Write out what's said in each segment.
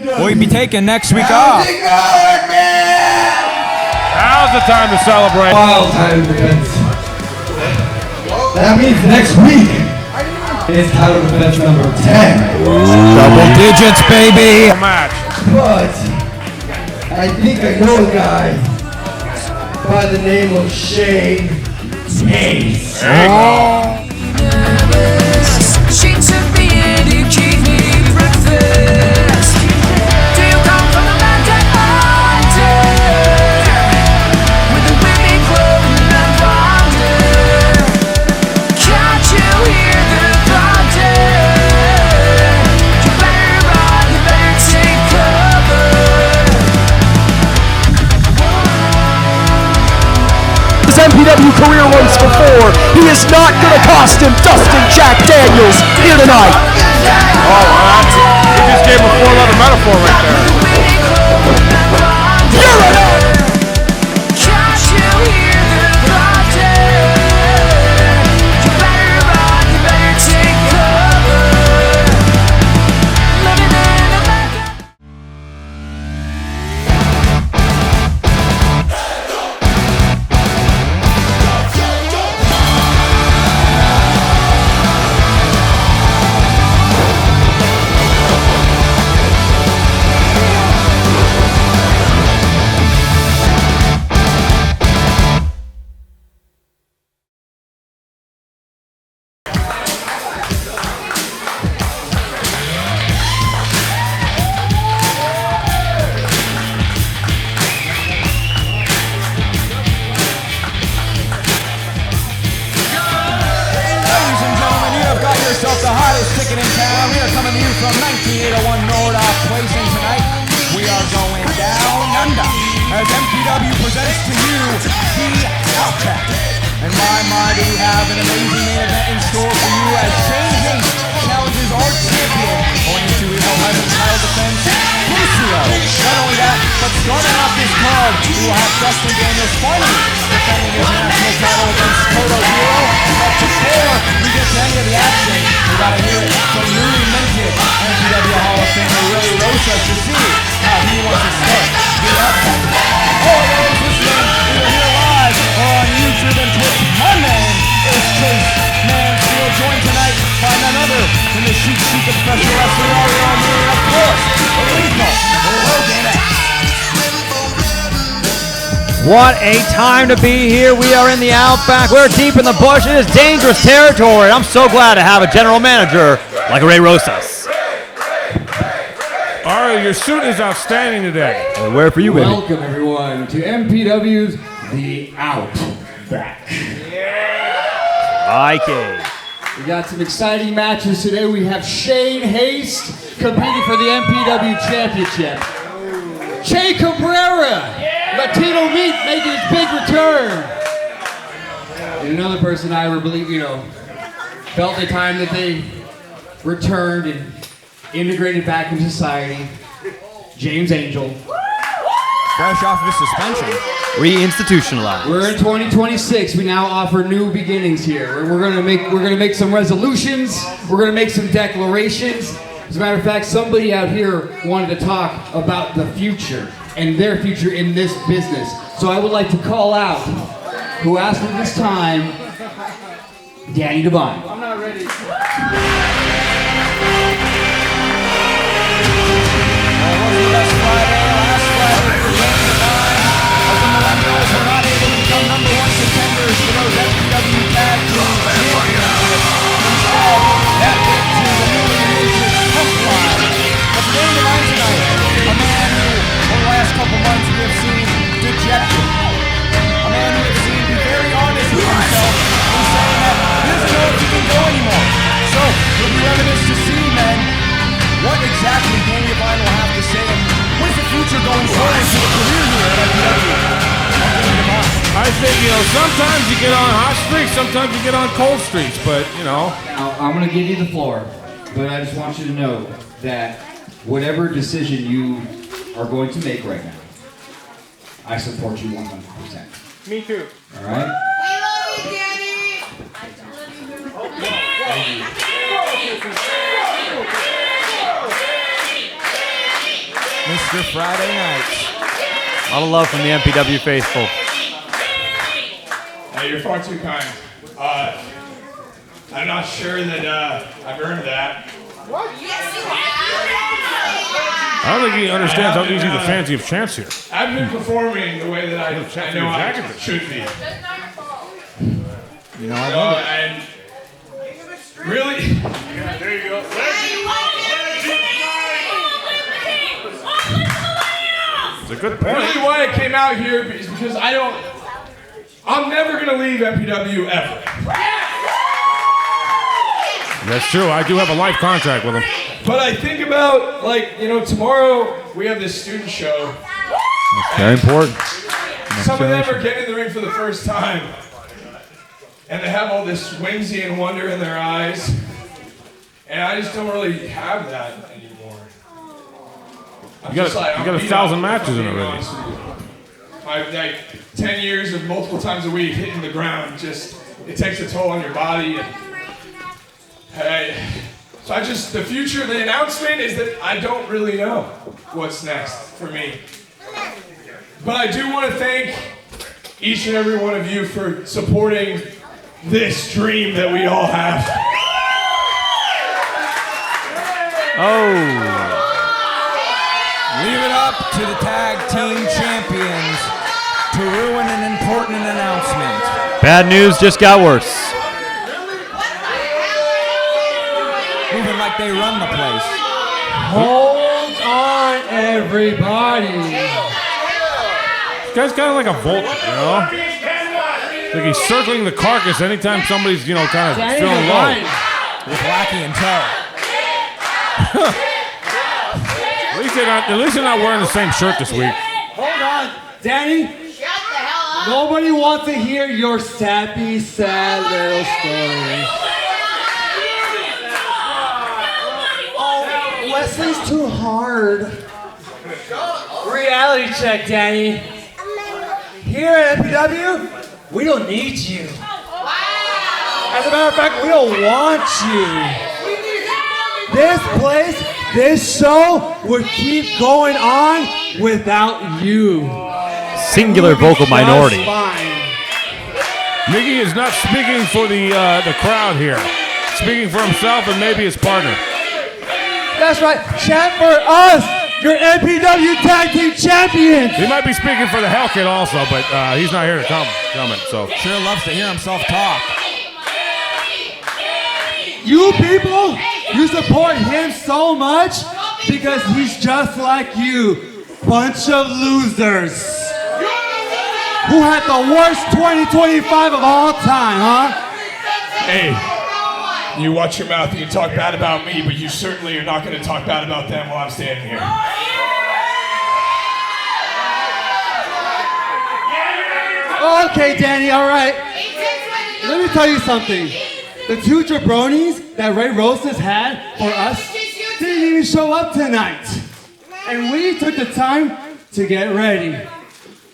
will you be taking next week off? Now's the time to celebrate. Wild time defense. That means next week is title defense number 10. Double digits, baby. Match. But I think I know a guy by the name of Shane Hayes. She took me in to keep me breakfast. Do you come from the mountain under? With the women clothing and bonded. Can't you hear the thunder? You better run, you better take cover. His MPW career once before. He is not going to cost him Dustin Jack Daniels here tonight. Oh, he just gave him a 4-letter metaphor right there. Can't you hear the thunder? You better run, you better take cover. Living in the back. The hottest ticket in town. We are coming to you from 19801 Nordoff Place, and tonight we are going down under as MPW presents to you the Outback. In my mind, we have an amazing main event in store for you as Shane Hayes challenges our champion going into his 11th title defense, Lucio. Not only that, but starting off this card, we will have Dustin Daniels finally defending his national title against Toto Hero. But before we get to any of the action, we gotta hear it from newly minted MPW Hall of Famer Ray Rosas to see how he wants to start the Outback. All those listening, either here live or on YouTube and Twitch, my name is Chase Mansfield, joined tonight by none other than the chic of professional wrestling, Mario Amir, and of course, the lethal Logan X. What a time to be here. We are in the Outback. We're deep in the bush. It is dangerous territory. I'm so glad to have a general manager like Ray Rosas. Ari, your suit is outstanding today. Where for you, baby? Welcome everyone to MPW's The Outback. IK. We got some exciting matches today. We have Shane Hayes competing for the MPW Championship. Che Cabrera, Latino Meat, making his big return. And another person I believe, felt the time that they returned and integrated back into society. James Angel. Fresh off of his suspension. Reinstitutionalized. We're in 2026. We now offer new beginnings here. We're gonna make some resolutions. We're gonna make some declarations. As a matter of fact, somebody out here wanted to talk about the future and their future in this business. So I would like to call out, who asked me this time, Danny Devine. I'm not ready. Last Friday for Danny Devine, as the Millennials were not able to become number one contenders for those MPW Tag Team Championships. Instead, that went to the newly minted Hookline. But Danny Devine tonight, a man who, over the last couple months, we have seen dejected. A man who has seen be very honest with himself in saying that he doesn't know if he can go anymore. So, it'll be reminiscent to see, men, what exactly Danny Devine will have to say, and what is the future going forward to the career here at MPW? I think, sometimes you get on hot streaks, sometimes you get on cold streaks, but, Now, I'm going to give you the floor, but I just want you to know that whatever decision you are going to make right now, I support you 100%. Me too. All right? I love you, Danny! Mr. Friday Nights. A lot of love from the MPW faithful. Hey, you're far too kind. I'm not sure that I've earned that. What? Yes, you have. I don't think he understands how easy the fans give chance here. I've been performing the way that I know I should be. You know, I love it. And really, yeah, there you go. It's a good point. Really, why I came out here is because I'm never gonna leave MPW ever. That's true. I do have a life contract with him. But I think about, tomorrow we have this student show. That's very important. Some of them are getting in the ring for the first time. And they have all this whimsy and wonder in their eyes. And I just don't really have that anymore. You got 1,000 matches in already. My 10 years of multiple times a week hitting the ground, it takes a toll on your body. So the future, the announcement is that I don't really know what's next for me. But I do want to thank each and every one of you for supporting this dream that we all have. Leave it up to the tag team champions to ruin an important announcement. Bad news just got worse. Moving like they run the place. Hold on, everybody. This guy's kind of like a vulture, you know? Like he's circling the carcass anytime somebody's, kind of feeling low. With Wacky and Toe. At least they're not wearing the same shirt this week. Hold on, Danny. Shut the hell up. Nobody wants to hear your sappy, sad little story. Oh, Wesley's too hard. Reality check, Danny. Here at MPW, we don't need you. As a matter of fact, we don't want you. This place, this show would keep going on without you. Singular vocal minority. Mickey is not speaking for the crowd here. Speaking for himself and maybe his partner. That's right. Chant for us, your MPW Tag Team Champions. He might be speaking for the Hellcat also, but he's not here to comment. So Sure loves to hear himself talk. You people, you support him so much because he's just like you. Bunch of losers. Who had the worst 2025 of all time, huh? Hey, you watch your mouth and you talk bad about me, but you certainly are not going to talk bad about them while I'm standing here. Okay, Danny, all right. Let me tell you something. The two jabronis that Ray Rosas had for us didn't even show up tonight. And we took the time to get ready.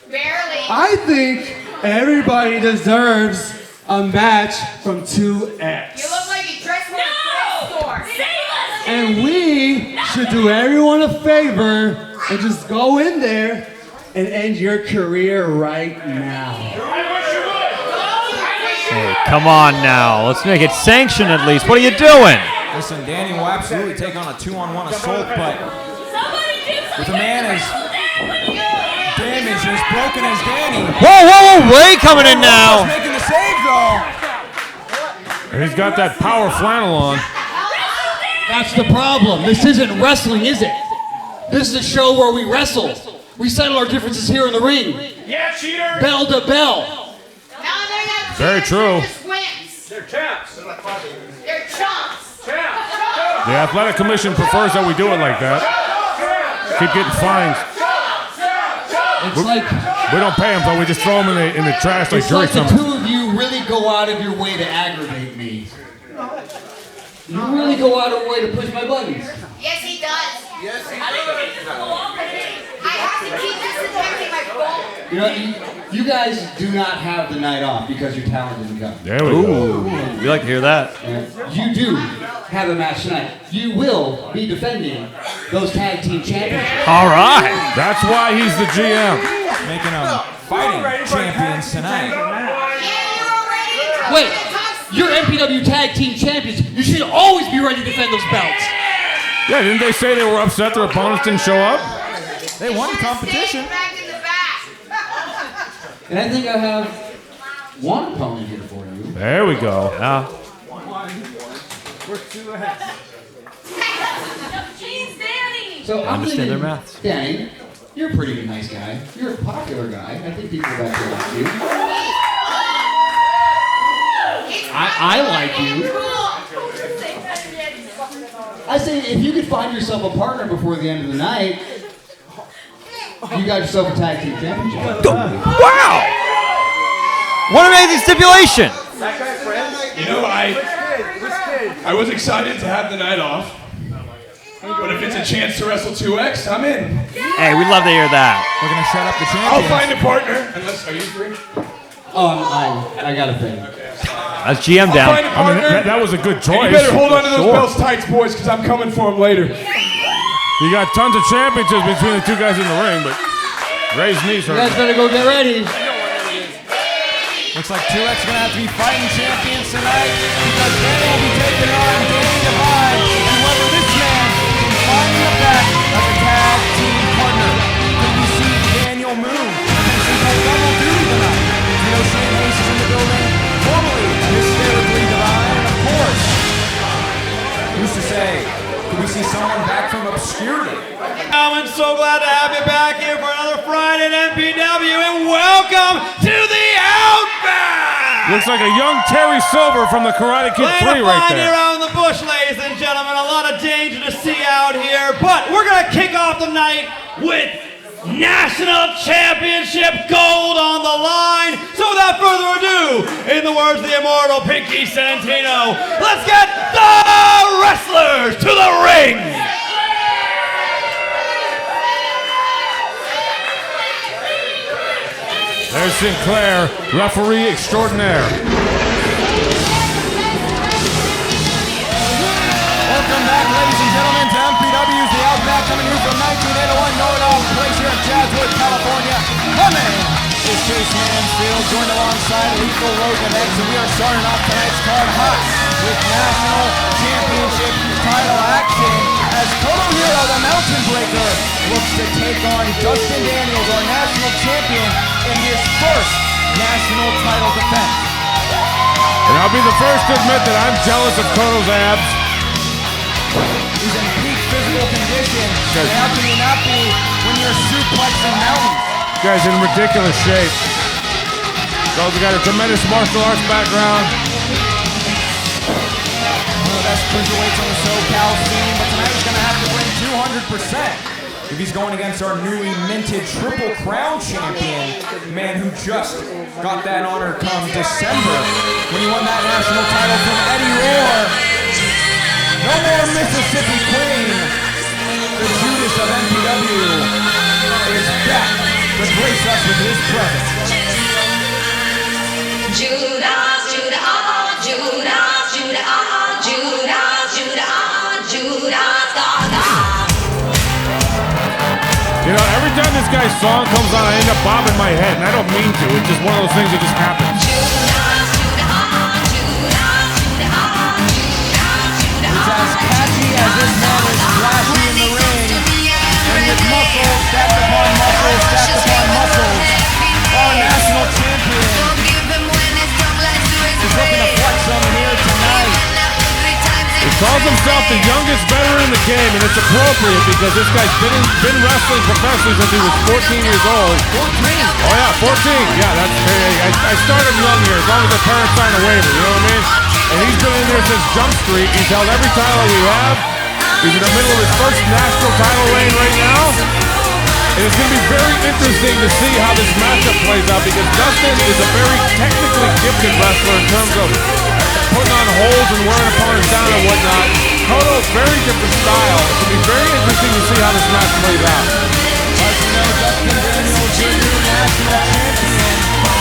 Barely. I think everybody deserves a match from 2X. You look like you dressed from a store. And we should do everyone a favor and just go in there and end your career right now. Hey, come on now. Let's make it sanctioned at least. What are you doing? Listen, Danny will absolutely take on a 2-on-1 assault, but with a man as damaged, as broken as Danny. Whoa, Ray coming in now. Making the save, though. and he's got that power flannel on. That's the problem. This isn't wrestling, is it? This is a show where we wrestle. We settle our differences here in the ring. Yeah, cheater! Bell to bell. No, they're not Very true. They're champs. They're chumps. The Athletic Commission prefers that we do it like that. Keep getting fines. It's like We don't pay them, but we just throw them in the trash like it's jury like the summons. two of you really go out of your way to aggravate me. You really go out of your way to push my buttons. Yes, he does. Yes, he does. I have to keep disinfecting my phone. You know, you guys do not have the night off because your talent didn't come. There we go. We like to hear that. You do. have a match tonight. You will be defending those tag team championships. All right. That's why he's the GM. Making them fighting champions tonight. Wait, you're MPW tag team champions. You should always be ready to defend those belts. Yeah, didn't they say they were upset their opponents didn't show up? They won the competition. And I think I have one opponent here for you. There we go. Yeah. So I'm Understand their thinking, maths. Danny, you're a pretty good, nice guy. You're a popular guy. I think people back here like you. I like you. I say if you could find yourself a partner before the end of the night, you got yourself a tag team championship. Wow! What an amazing stipulation! You know, I was excited to have the night off. But if it's a chance to wrestle 2X, I'm in. Hey, we'd love to hear that. We're gonna shut up the I'll champions. find a partner. Unless, are you free? I got a thing. That's GM down. Find a I mean, partner. that was a good And choice. you better hold on to those Sure. belts tights, boys, because I'm coming for them later. You got tons of championships between the two guys in the ring, but Ray's knees You guys hurt. better go get ready. Looks like 2X gonna have to be fighting champions tonight because Danny will be taking on Danny Divine and whether this man can find the back as a tag team partner. Could we see Daniel Moon potentially play double duty tonight? You know, Shane Hayes is in the building, formerly hysterically Divine, and of course, who's to say, could we see someone back from obscurity? I'm so glad to have you back here for another Friday at MPW, and welcome to the Outback! Looks like a young Terry Silver from the Karate Kid 3 right there. around the bush, ladies and gentlemen. A lot of danger to see out here, but we're going to kick off the night with National Championship gold on the line. So without further ado, in the words of the immortal Pinky Santino, let's get the wrestlers to the ring! There's Sinclair, referee extraordinaire. Welcome back, ladies and gentlemen, to MPW's The Outback, coming to you from 19801 North Place here in Chatswood, California. My name is Chase Mansfield, joined alongside Lethal Logan X, and we are starting off tonight's card hot with National Championship title action as Tomohiro the Mountain Breaker looks to take on Dustin Daniels, our national champion, in his first national title defense. And I'll be the first to admit that I'm jealous of Kono's abs. He's in peak physical condition. And how can you not be when you're suplexing mountains? Guy's in ridiculous shape. Kono's got a tremendous martial arts background. One of the best cruiserweights on the SoCal scene, but tonight he's going to have to bring 200% if he's going against our newly minted Triple Crown champion, the man who just got that honor come December when he won that national title from Eddie Roar. No more Mississippi Queen. The Judas of MPW is back to grace us with his presence. Judas, Judas, Judas, Judas, Judas, Judas, Judas, Gaga. You know, every time this guy's song comes on, I end up bobbing my head, and I don't mean to. It's just one of those things that just happens. It's as catchy as this man is flashy in the ring, and with muscles stacked upon muscles stacked upon muscles, our national champion is looking to flex some here tonight. He calls himself the youngest veteran in the game, and it's appropriate because this guy's been wrestling professionally since he was 14 years old. 14? Oh yeah, 14. Yeah, that's. I started young here, as long as the parents sign a waiver. You know what I mean? And he's been in there since Jump Street. He's held every title we have. He's in the middle of his first national title reign right now. And it's going to be very interesting to see how this matchup plays out because Dustin is a very technically gifted wrestler in terms of putting on holds and wearing opponents down and whatnot. Kono's very different style. It's going to be very interesting to see how this match plays out. As you know, Dustin Daniels, your new national champion,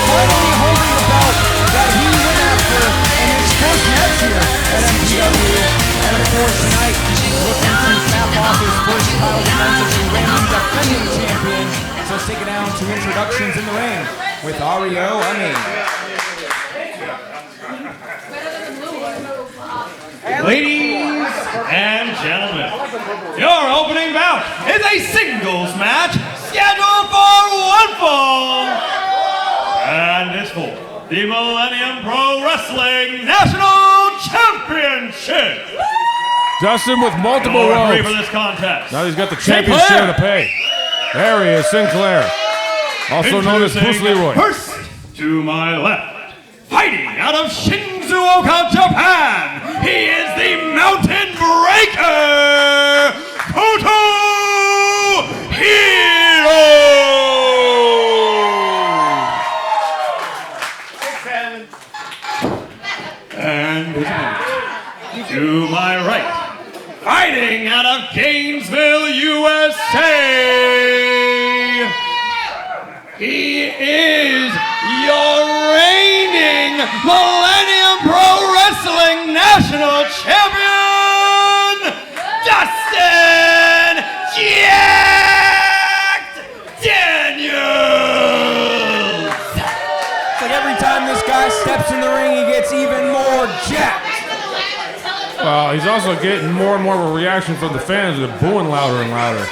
finally holding the belt that he went after in his first match here at MPW. And of course tonight, looking to cap off his first title defense as the reigning defending champion. So let's take it down to introductions in the ring with Ario Emi. Ladies and gentlemen, your opening bout is a singles match scheduled for one fall. And it's for the Millennium Pro Wrestling National Championship. Dustin with multiple Referee ropes. for this contest. Now he's got the champion's share to pay. There he is, Sinclair. Also known as Bruce Leroy. First, to my left, fighting out of Shizuoka, Japan, he is the Mountain Breaker, Koto Hiro. And his opponent, to my right, fighting out of Gainesville, USA, he is your reigning Millennium Pro Wrestling National Champion, Dustin Jacked Daniels! It's like every time this guy steps in the ring, he gets even more jacked. He's also getting more and more of a reaction from the fans. They're booing louder and louder.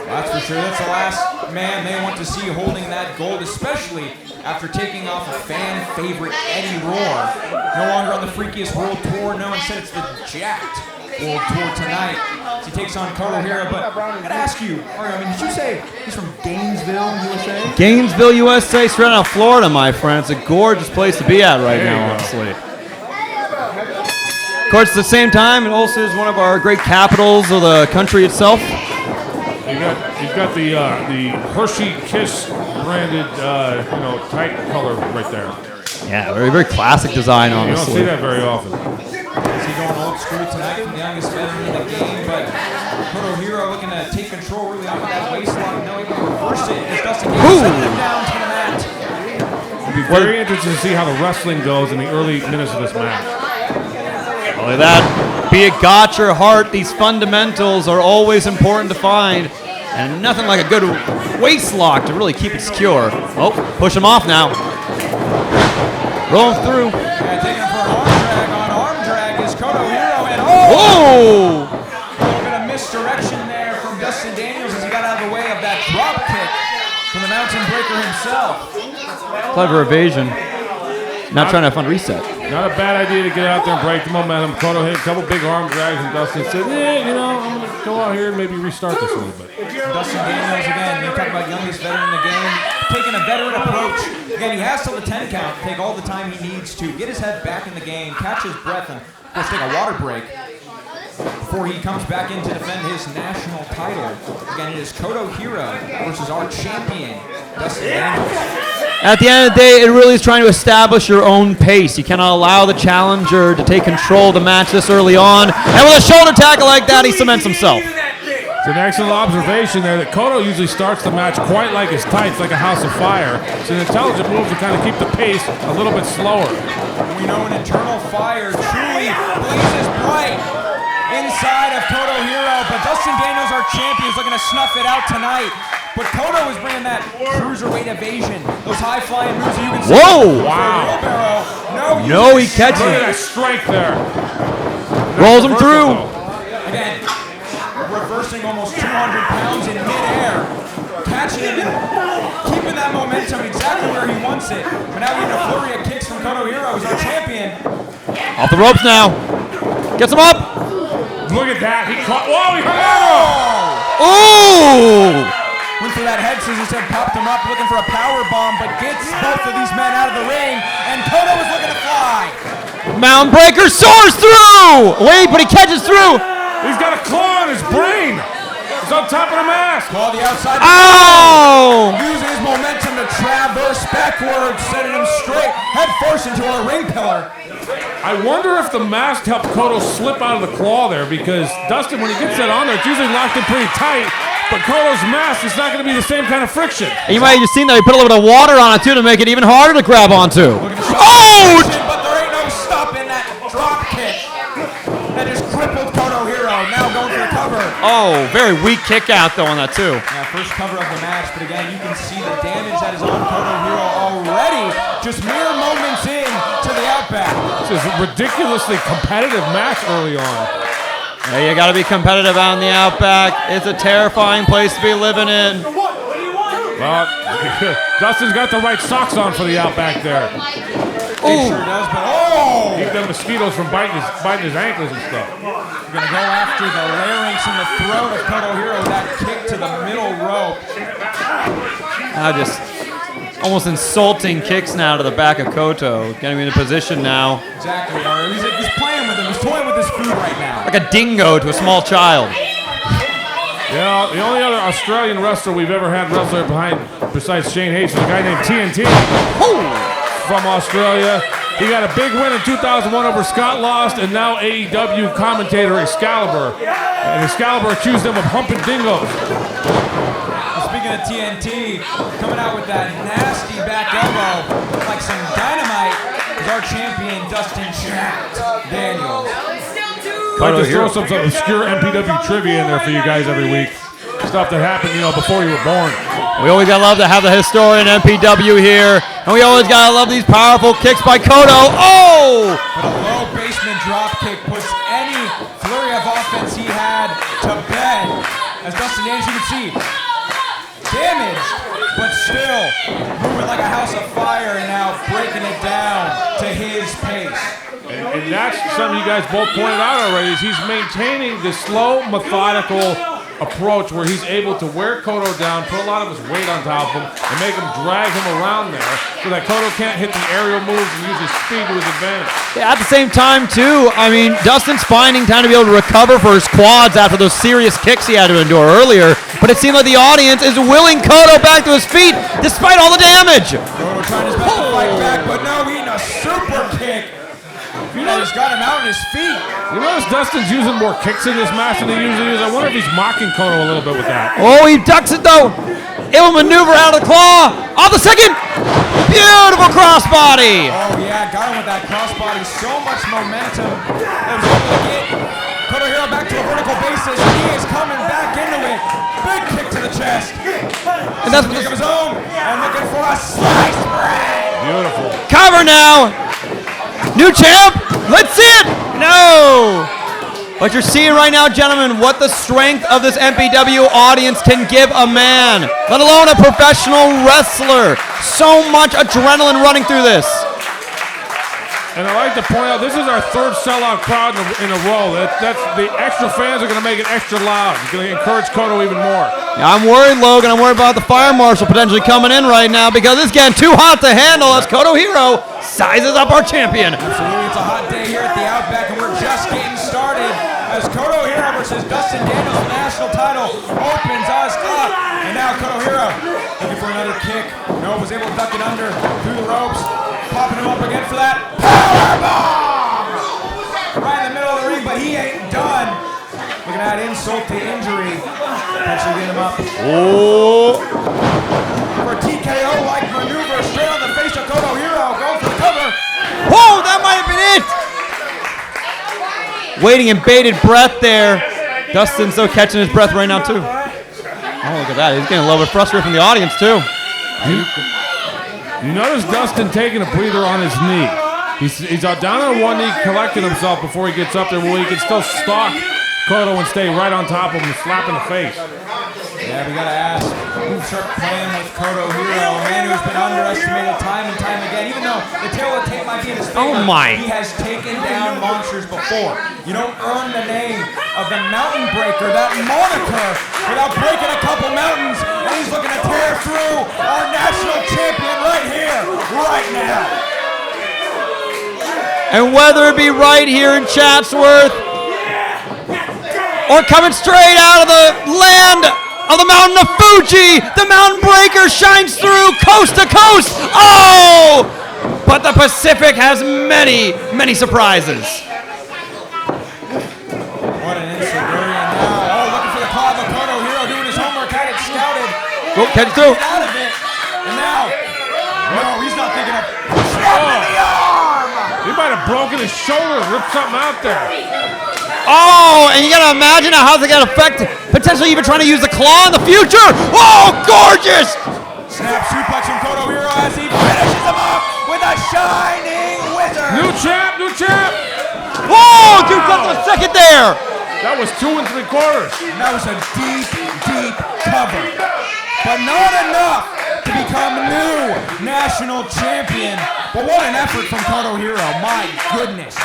That's for sure. That's the last man they want to see holding that gold, especially after taking off a fan favorite Eddie Roar. No longer on the Freakiest World Tour. No, instead it's the Jacked World Tour tonight. He takes on Koto Hira. But I gotta ask you, Mario, did you say he's from Gainesville, USA? Gainesville, USA, straight out of Florida, my friend. It's a gorgeous place to be at right now, honestly. Of course, at the same time, it also is one of our great capitals of the country itself. You've got the Hershey Kiss branded, tight color right there. Yeah, very, very classic design, honestly. You don't see that very often. Is he going old school tonight from the youngest veteran in the game? But Koto Hira looking to take control really off of that waistlock. No, he can reverse it as Dustin Gage sending him down to the mat. It'll be very interesting to see how the wrestling goes in the early minutes of this match. Look at that. Be it got your heart, these fundamentals are always important to find. And nothing like a good waist lock to really keep it secure. Oh, push him off now. Rolling through. Yeah, taking him for an arm drag. On arm drag is Koto Hira. And oh! A little bit of misdirection there from Dustin Daniels as he got out of the way of that drop kick from the Mountain Breaker himself. Clever evasion. Not trying to have fun reset. Not a bad idea to get out there and break the momentum. Koto hit a couple big arm drags, and Dustin said, I'm going to go out here and maybe restart this a little bit. Dustin Daniels, again, you talk about youngest veteran in the game, taking a veteran approach. Again, he has till the 10 count to take all the time he needs to get his head back in the game, catch his breath, and of course take a water break before he comes back in to defend his national title. Again, it is Koto Hira versus our champion, Dustin Daniels. At the end of the day, it really is trying to establish your own pace. You cannot allow the challenger to take control of the match this early on. And with a shoulder tackle like that, he cements himself. It's an excellent observation there that Koto usually starts the match quite like his tights, like a house of fire. It's an intelligent move to kind of keep the pace a little bit slower. We know an internal fire truly blazes bright inside of Koto Hira, but Dustin Daniels, our champion, is looking to snuff it out tonight. But Koto is bringing that cruiserweight evasion, those high-flying moves that you can see. Whoa! Wow. No, he catches Look it. at that strength there. Rolls him through. Again, reversing almost 200 pounds in midair, catching him and keeping that momentum exactly where he wants it. But now we have a flurry of kicks from Koto Hira, who's our champion. Off the ropes now. Gets him up. Look at that. He caught. Whoa, he hung on. Oh! Went for that head scissors and popped him up, looking for a power bomb, but gets both of these men out of the ring, and Koto is looking to fly. Mountain Breaker soars through! Wait, but he catches through! He's got a claw in his brain. It's on top of the mask. Claw the outside. Ow! Using his momentum to traverse backwards, sending him straight head first into our ring pillar. I wonder if the mask helped Koto slip out of the claw there, because Dustin, when he gets that on there, it's usually locked in pretty tight. But Koto's mask is not going to be the same kind of friction. And you might have just seen that he put a little bit of water on it too to make it even harder to grab onto. Oh! But there ain't no stopping that drop kick that just Oh, very weak kick out though on that too. Yeah, first cover of the match, but again, you can see the damage that is on Koto Hiro already, just mere moments in to the Outback. This is a ridiculously competitive match early on. Yeah, you got to be competitive out in the Outback. It's a terrifying place to be living in. Well, Dustin's got the right socks on for the Outback there. He sure does, but Keep them mosquitoes from biting his ankles and stuff. We're going to go after the larynx in the throat of Koto Hiro with that kick to the middle rope. Just almost insulting kicks now to the back of Koto. Getting him in a position now. Exactly. He's playing with him. He's toying with his food right now. Like a dingo to a small child. Yeah, the only other Australian wrestler we've ever had wrestler behind besides Shane Hayes is a guy named TNT from Australia. He got a big win in 2001 over Scott Lost and now AEW commentator Excalibur. And Excalibur accused him of humping dingoes. Speaking of TNT, coming out with that nasty back elbow like some dynamite is our champion Dustin Jack Daniels. I like to throw some obscure MPW trivia in there for you guys every week. Stuff that happened, before you were born. We always gotta love to have the historian MPW here, and we always gotta love these powerful kicks by Koto. Oh! But a low basement drop kick puts any flurry of offense he had to bed. As Dustin Daniels, you can see, damaged, but still moving like a house of fire and now breaking it down to his pace. And that's something you guys both pointed out already, is he's maintaining this slow, methodical approach where he's able to wear Koto down, put a lot of his weight on top of him, and make him drag him around there so that Koto can't hit the aerial moves and use his speed to his advantage. Yeah, at the same time, too, Dustin's finding time to be able to recover for his quads after those serious kicks he had to endure earlier, but it seemed like the audience is willing Koto back to his feet despite all the damage. Koto trying his best to fight back, but no, eating a super kick. He's got him out on his feet. You notice Dustin's using more kicks in this match than he usually is. I wonder if he's mocking Koto a little bit with that. Oh, he ducks it though. Able to maneuver out of the claw. Off the second. Beautiful crossbody. Oh yeah, got him with that crossbody. So much momentum. That was able to get Koto Hiro back to a vertical basis. He is coming back into it. Big kick to the chest. And that's kick of his own. And looking for a slice bread. Beautiful. Cover now. New champ. Let's see it. No. But you're seeing right now, gentlemen, what the strength of this MPW audience can give a man, let alone a professional wrestler. So much adrenaline running through this. And I like to point out, this is our third sellout crowd in a row. That's the extra fans are going to make it extra loud. It's going to encourage Koto even more. Yeah, I'm worried, Logan. I'm worried about the fire marshal potentially coming in right now because it's getting too hot to handle as Koto Hiro sizes up our champion. Absolutely, it's a hot day here at the Outback, and we're just getting started as Koto Hiro versus Dustin Daniels, the national title, opens us up. And now Koto Hiro looking for another kick. No, was able to duck it under through the ropes. Popping him up again for that powerbomb! Right in the middle of the ring, but he ain't done. Looking at insult to injury. Potentially get him up. Oh! For a TKO-like maneuver straight on the face of Koto Hiro. Going for the cover. Whoa, that might have been it! Waiting in bated breath there. Dustin's still catching his breath right now, too. Oh, look at that. He's getting a little bit frustrated from the audience, too. You notice Dustin taking a breather on his knee. He's down on one knee collecting himself before he gets up there where he can still stalk Koto and stay right on top of him and slap in the face. Yeah, we gotta ask, who's start playing with Koto Hiro, a man who's been underestimated time and time again. Even though the tail of the tape might be in his favor, he has taken down monsters before. You don't earn the name of the Mountain Breaker, that moniker, without breaking a couple mountains. And he's looking to tear through our national champion right here, right now. And whether it be right here in Chatsworth or coming straight out of the land of the mountain of Fuji, the Mountain Breaker shines through coast to coast. Oh! But the Pacific has many, many surprises. What an instant now. Oh, looking for the call of Koto Hiro, doing his homework, had it scouted. Go, catch it through. Get out of it. And now, no, he's not thinking of the arm. He might have broken his shoulder, ripped something out there. Oh, and you gotta imagine how's it gonna affect potentially even trying to use the claw in the future. Oh, gorgeous! Snap suplex from Koto Hiro as he finishes him off with a shining wizard. New champ, new champ. Oh, dude, got the second there. That was 2 3/4. And that was a deep, deep cover. But not enough to become new national champion. But what an effort from Koto Hiro, my goodness.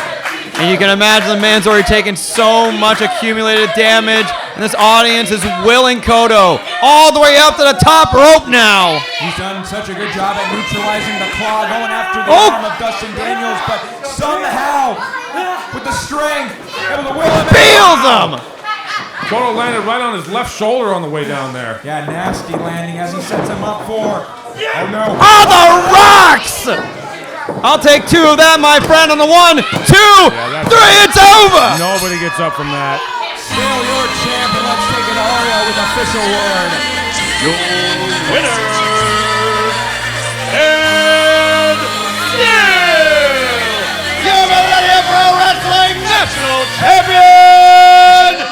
And you can imagine the man's already taken so much accumulated damage, and this audience is willing Koto all the way up to the top rope now. He's done such a good job at neutralizing the claw, going after the arm of Dustin Daniels, but somehow, with the strength, able to will him Feels him! Koto landed right on his left shoulder on the way down there. Yeah, nasty landing as he sets him up for, oh no. Oh, the rocks! I'll take 2 of that, my friend, on the 1, 2, 3, it's over! Nobody gets up from that. Still your champ, and let's take it to Ario with official word. Your winner and your Millennium Pro Wrestling National Champion,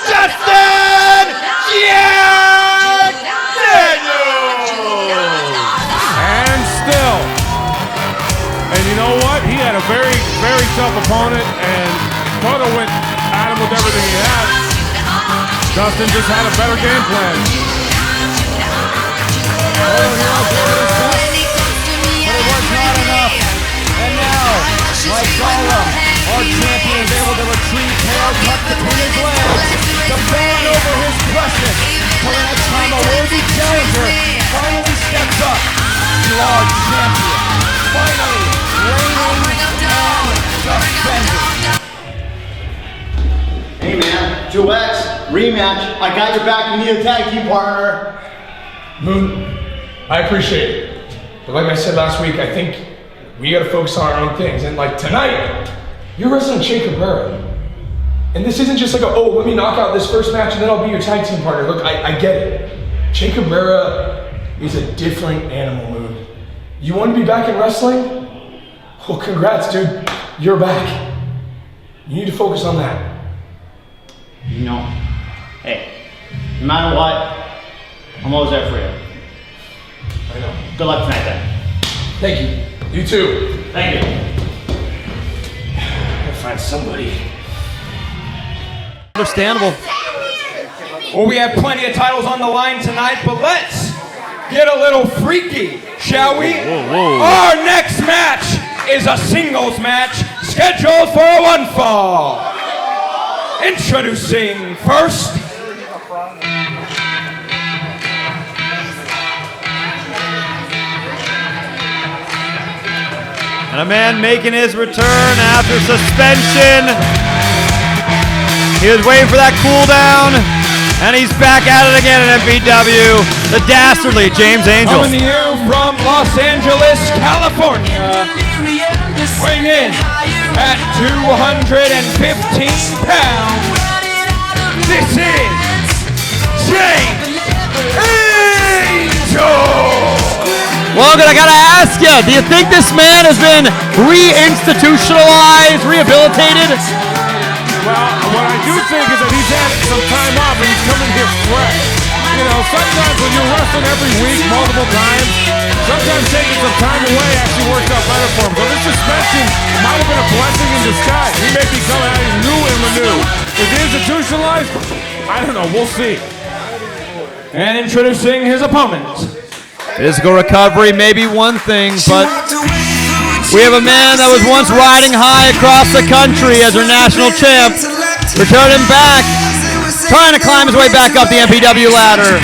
Dustin Jack Daniels! And still. And you know what? He had a very, very tough opponent, and Koto went at him with everything he had. Dustin just had a better game plan. Koto Hiro did his best, but it was not enough. And now, like Gollum, our champion is able to retrieve tail tucked between his legs, to fan over his precious, till the next time a worthy challenger finally steps up. You are champion. Finally, reigning and defending. Hey man, Joe X, rematch. I got your back. You need a tag team partner. Moon, I appreciate it. But like I said last week, I think we gotta focus on our own things. And like tonight, you're wrestling Che Cabrera. And this isn't just like a, oh, let me knock out this first match and then I'll be your tag team partner. Look, I get it. Che Cabrera is a different animal, Moon. You want to be back in wrestling? Well, congrats, dude. You're back. You need to focus on that. You know, hey, no matter what, I'm always there for you. I know. Good luck tonight then. Thank you. You too. Thank you. I gotta find somebody. Understandable. Well, we have plenty of titles on the line tonight, but let's get a little freaky, shall we? Our next match is a singles match scheduled for a 1-fall. Introducing first, And a man making his return after suspension. He was waiting for that cool down, and he's back at it again in MPW. The dastardly James Angel. coming to you from Los Angeles, California, weighing in at 215 pounds. This is James Angel. Logan, I gotta ask you, do you think this man has been reinstitutionalized, rehabilitated? Well, what I do think is that he's had some time off and he's coming here fresh. You know, sometimes when you're wrestling every week, multiple times, sometimes taking some time away actually works out better for him. So this suspension might have been a blessing in disguise. He may be coming out new and renewed. Is he institutionalized? I don't know. We'll see. And introducing his opponent. Physical recovery may be one thing, but we have a man that was once riding high across the country as our national champ, returning back, trying to climb his way back up the MPW ladder.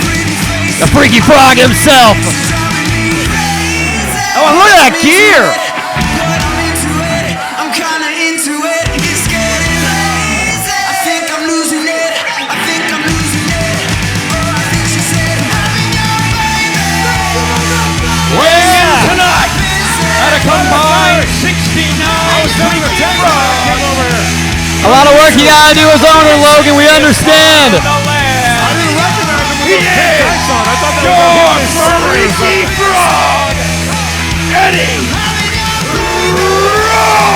The Freaky Frog himself. Oh, and look at that gear! Weighing in tonight at a combined 69. A lot of work you gotta do as owner, Logan, we understand. I didn't recognize him with He those is tights on. I thought that your was a Freaky Frog, Eddie Rose.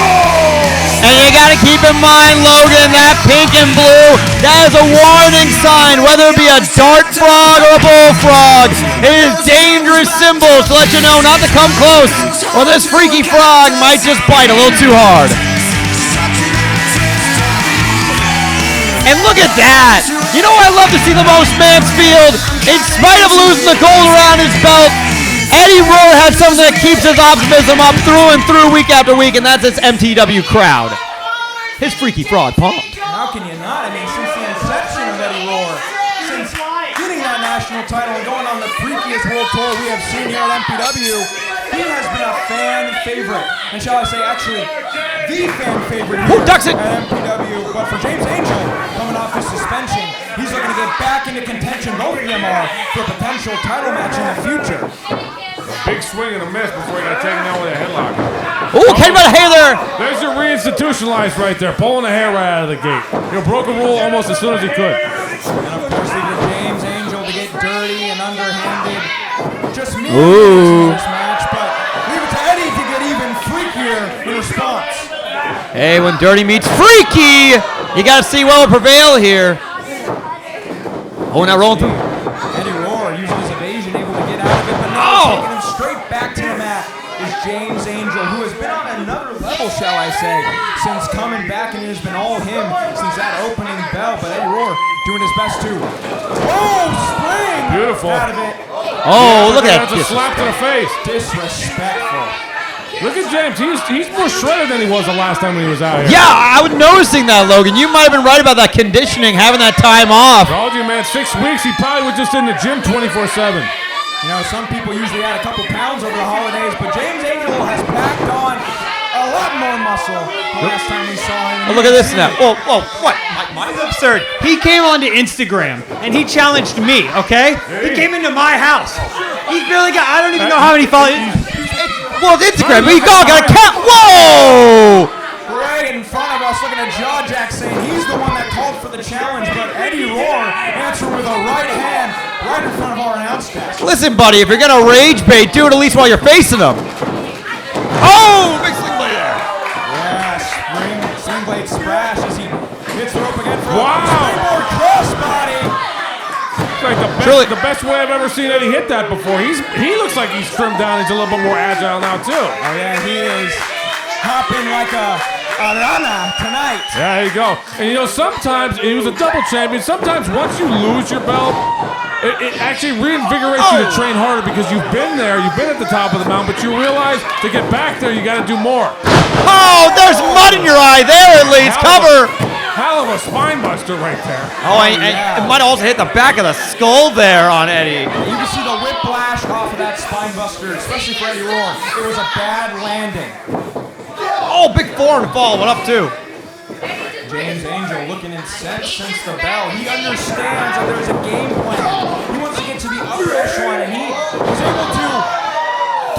And you gotta keep in mind, Logan, that pink and blue, that is a warning sign, whether it be a dart frog or a bullfrog. It is dangerous symbols to let you know not to come close, or this freaky frog might just bite a little too hard. And look at that! You know I love to see the most Mansfield, in spite of losing the gold around his belt, Eddie Rohr has something that keeps his optimism up through and through week after week, and that's his MPW crowd. His freaky frog pumped. How can you not? I mean, since the inception of Eddie Rohr, since getting that national title and going on the freakiest world tour we have seen here at MPW, he has been a fan favorite. And shall I say, actually, the fan favorite here ducks it? At MPW. But for James Angel, coming off his suspension, he's looking to get back into contention, both of them are, for a potential title match in the future. Big swing and a miss before he got taken down with a headlock. Ooh, came out of hair there. There's your reinstitutionalized right there, pulling the hair right out of the gate. You know, broke a rule almost as soon as he could. And of course, leaving James Angel to get dirty and underhanded. Just me Ooh. in this match, but leave it to Eddie to get even freakier in response. Hey, when dirty meets freaky, you gotta see what will prevail here. Oh, now rolling through. Eddie Rohr using his evasion, able to get out of it, but now taking him straight back to the mat is James Angel, who has been on another level, shall I say, since coming back, and it has been all him since that opening bell. But Eddie Rohr doing his best to spring Beautiful. out of it. Oh, look at That's a slap to the face. Disrespectful. Look at James. He's more shredded than he was the last time he was out here. Yeah, I was noticing that, Logan. You might have been right about that conditioning, having that time off. Told you, man. 6 weeks, he probably was just in the gym 24/7. You know, some people usually add a couple pounds over the holidays, but James Angel has packed on a lot more muscle the last time we saw him. Oh, look at this now. Whoa, what? Mine's absurd. He came onto Instagram and he challenged me, okay? He came into my house. He's barely got, I don't even know how many followers. Well, it's Instagram, but you all got to count. Whoa! Right in front of us, looking at Jaw Jack saying he's the one that called for the challenge, but Eddie Rohr answered with a right hand right in front of our announce desk. Listen, buddy, if you're going to rage bait, do it at least while you're facing them. Oh, big sling blade there. Yeah, swing blade splash as he hits the rope again for Wow. a springboard crossbody. It's like the best way I've ever seen Eddie hit that before. He looks like he's trimmed down. He's a little bit more agile now, too. Oh, yeah, he is hopping like a rana tonight. Yeah, there you go. And you know, sometimes, he was a double champion. Sometimes once you lose your belt, it actually reinvigorates you to train harder because you've been there, you've been at the top of the mountain, but you realize to get back there, you got to do more. Oh, there's mud in your eye there, at least. Cover. Hell of a spine buster right there. Oh, and it might also hit the back of the skull there on Eddie. You can see the whiplash off of that spine buster, especially for Eddie Rohr. It was a bad landing. Oh, big forearm fall. What up, too? James Angel looking incensed since the bell. He understands that there's a game plan. He wants to get to the upper echelon, and he was able to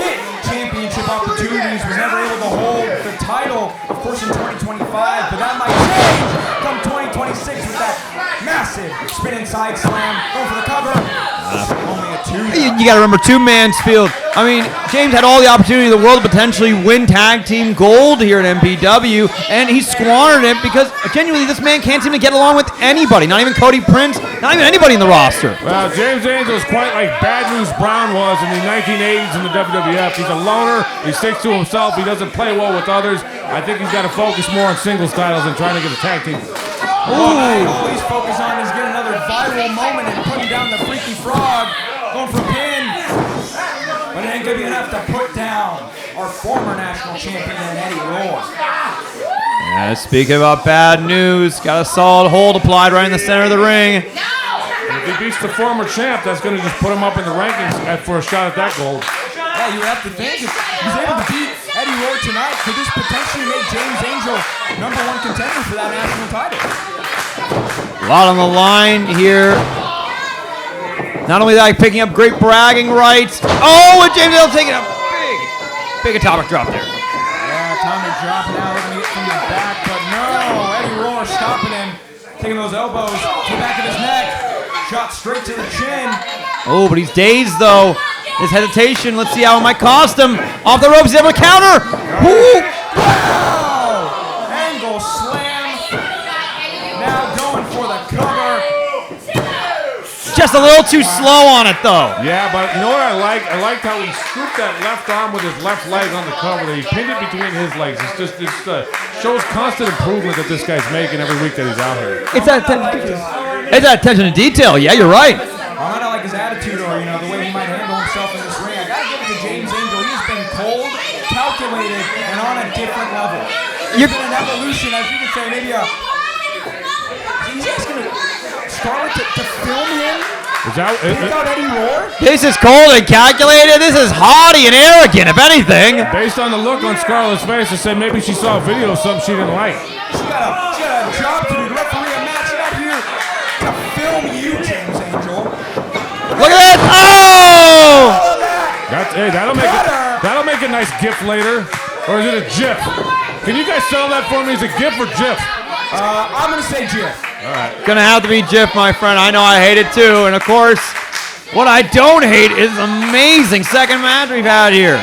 get championship opportunities, was never able to hold the title, of course, in 2025, but that might change come 2026 with that massive spinning side slam. Going for the cover. Only a 2. You got to remember, two Mansfield. I mean, James had all the opportunity in the world to potentially win tag team gold here at MPW, and he squandered it because genuinely this man can't seem to get along with anybody. Not even Cody Prince, not even anybody in the roster. Well, James Angel is quite like Bad News Brown was in the 1980s in the WWF. He's a loner. He sticks to himself. He doesn't play well with others. I think he's got to focus more on singles titles than trying to get a tag team. All he's focused on is getting another viral moment and putting down the freaky frog. Going for a pin. But it ain't going to be enough to put down our former national champion, Eddie Rohr. Yeah, speaking about bad news, got a solid hold applied right in the center of the ring. If he beats the former champ, that's going to just put him up in the rankings for a shot at that gold. Yeah, you have to think if he's able to beat Eddie Rohr tonight, could this potentially make James Angel #1 contender for that national title? A lot on the line here. Not only that, picking up great bragging rights. Oh, and James Angel taking a big atomic drop there. Yeah, atomic drop now, looking to get from the back, but no, Eddie Rohr stopping him, taking those elbows to the back of his neck, shot straight to the chin. Oh, but he's dazed though. His hesitation, let's see how it might cost him. Off the ropes, he's able to counter. Ooh. Wow! Angle just a little too slow on it, though. Yeah, but you know what I like? I liked how he scooped that left arm with his left leg on the cover. He pinned it between his legs. It shows constant improvement that this guy's making every week that he's out here. It's that attention to detail. Yeah, you're right. I might not like his attitude or, the way he might handle himself in this ring. I gotta give it to James Angel. He's been cold, calculated, and on a different level. There's been an evolution, as you could say, maybe he's asking Scarlett to film him? Take out Eddie Roar? This is cold and calculated. This is haughty and arrogant, if anything. Based on the look on Scarlett's face, I said maybe she saw a video of something she didn't like. She got a job to do. Referee a match. She's not here to film you, James Angel. Look at that! Oh! That'll make a nice GIF later. Or is it a GIF? Can you guys sell that for me? Is it GIF or GIF? I'm gonna say GIF. All right. Gonna have to be GIF, my friend. I know I hate it too. And of course, what I don't hate is the amazing second match we've had here.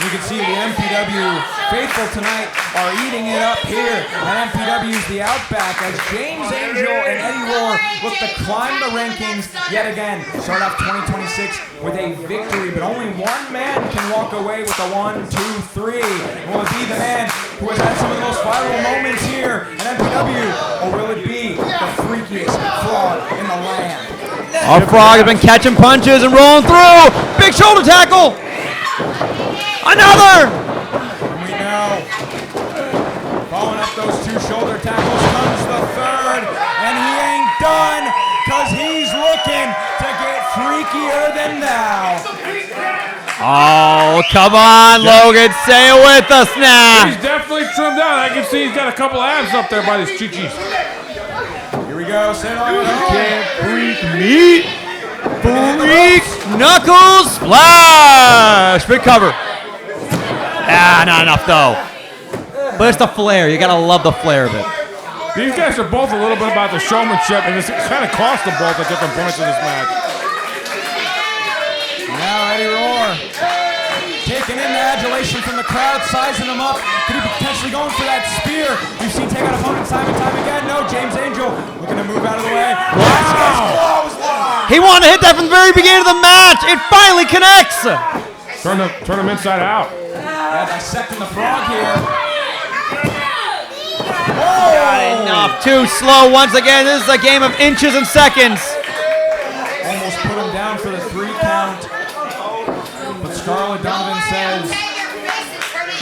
You can see the MPW faithful tonight are eating it up here at MPW's The Outback as James Angel and Eddie Roar look to climb the rankings yet again. Start off 2026 with a victory, but only one man can walk away with a 1, 2, 3. Will it be the man who has had some of the most viral moments here at MPW, or will it be the freakiest frog in the land? Our frog has been catching punches and rolling through. Big shoulder tackle. Another. We know. Following up those 2 shoulder tackles comes the third, and he ain't done because he's looking to get freakier than thou. Oh, come on, Logan. Say it with us now. He's definitely trimmed down. I can see he's got a couple abs up there by his chichis. Here we go. Say it on with Can't freak me. Freak knuckles splash. Big cover. Not enough though. But it's the flair. You gotta love the flair of it. These guys are both a little bit about the showmanship, and it's kind of cost them both at different points in this match. Now Eddie Roar taking in the adulation from the crowd, sizing him up. Could he be potentially going for that spear? We've seen take out opponents time and time again. No, James Angel looking to move out of the way. Wow! He wanted to hit that from the very beginning of the match. It finally connects. Turn him inside out. Yeah, dissecting the frog here. Not enough. Too slow once again. This is a game of inches and seconds. Almost put him down for the 3 count. But Scarlett Donovan says,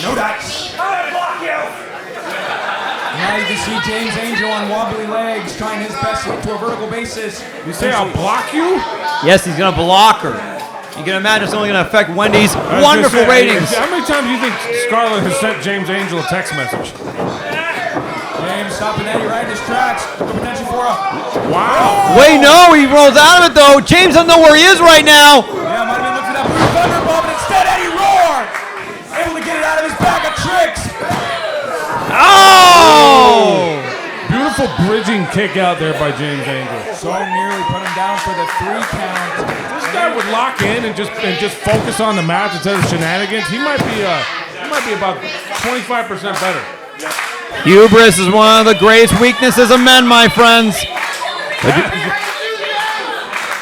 no dice. Now you can see James Angel on wobbly legs trying his best to get to a vertical basis. You say I'll block you? Yes, he's going to block her. You can imagine it's only going to affect Wendy's wonderful ratings. How many times do you think Scarlett has sent James Angel a text message? James stopping Eddie right in his tracks. The potential for a... Wow. Wait, no, he rolls out of it though. James doesn't know where he is right now. Yeah, might have been looking for that blue thunderbolt, but instead Eddie Roar able to get it out of his bag of tricks. Oh! Beautiful bridging kick out there by James Angel. So nearly put him down for the 3 count. This guy would lock in and just focus on the match instead of shenanigans. He might be about 25% better. Hubris is one of the greatest weaknesses of men, my friends.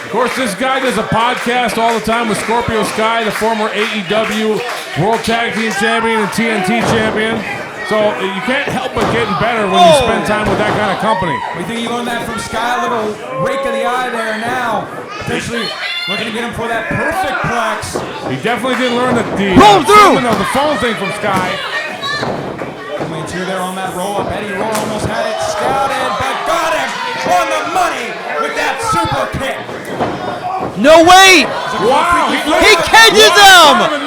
Of course, this guy does a podcast all the time with Scorpio Sky, the former AEW World Tag Team Champion and TNT Champion. So you can't help but getting better when you spend time with that kind of company. We think you learned that from Sky, a little rake of the eye there now. Potentially looking to get him for that perfect plex. He definitely didn't learn the phone thing from Sky. Only 2 there on that roll up. Eddie Roar almost had it scouted, but got him on the money with that super kick. No, wait! Wow! He cages him!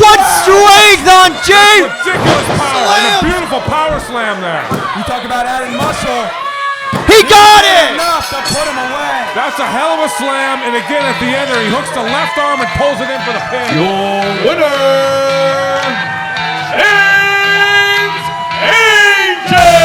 What strength on James! Ridiculous power and a beautiful power slam there. You talk about adding muscle. He got it! Enough to put him away. That's a hell of a slam, and again at the end there, he hooks the left arm and pulls it in for the pin. Your winner, James Angel!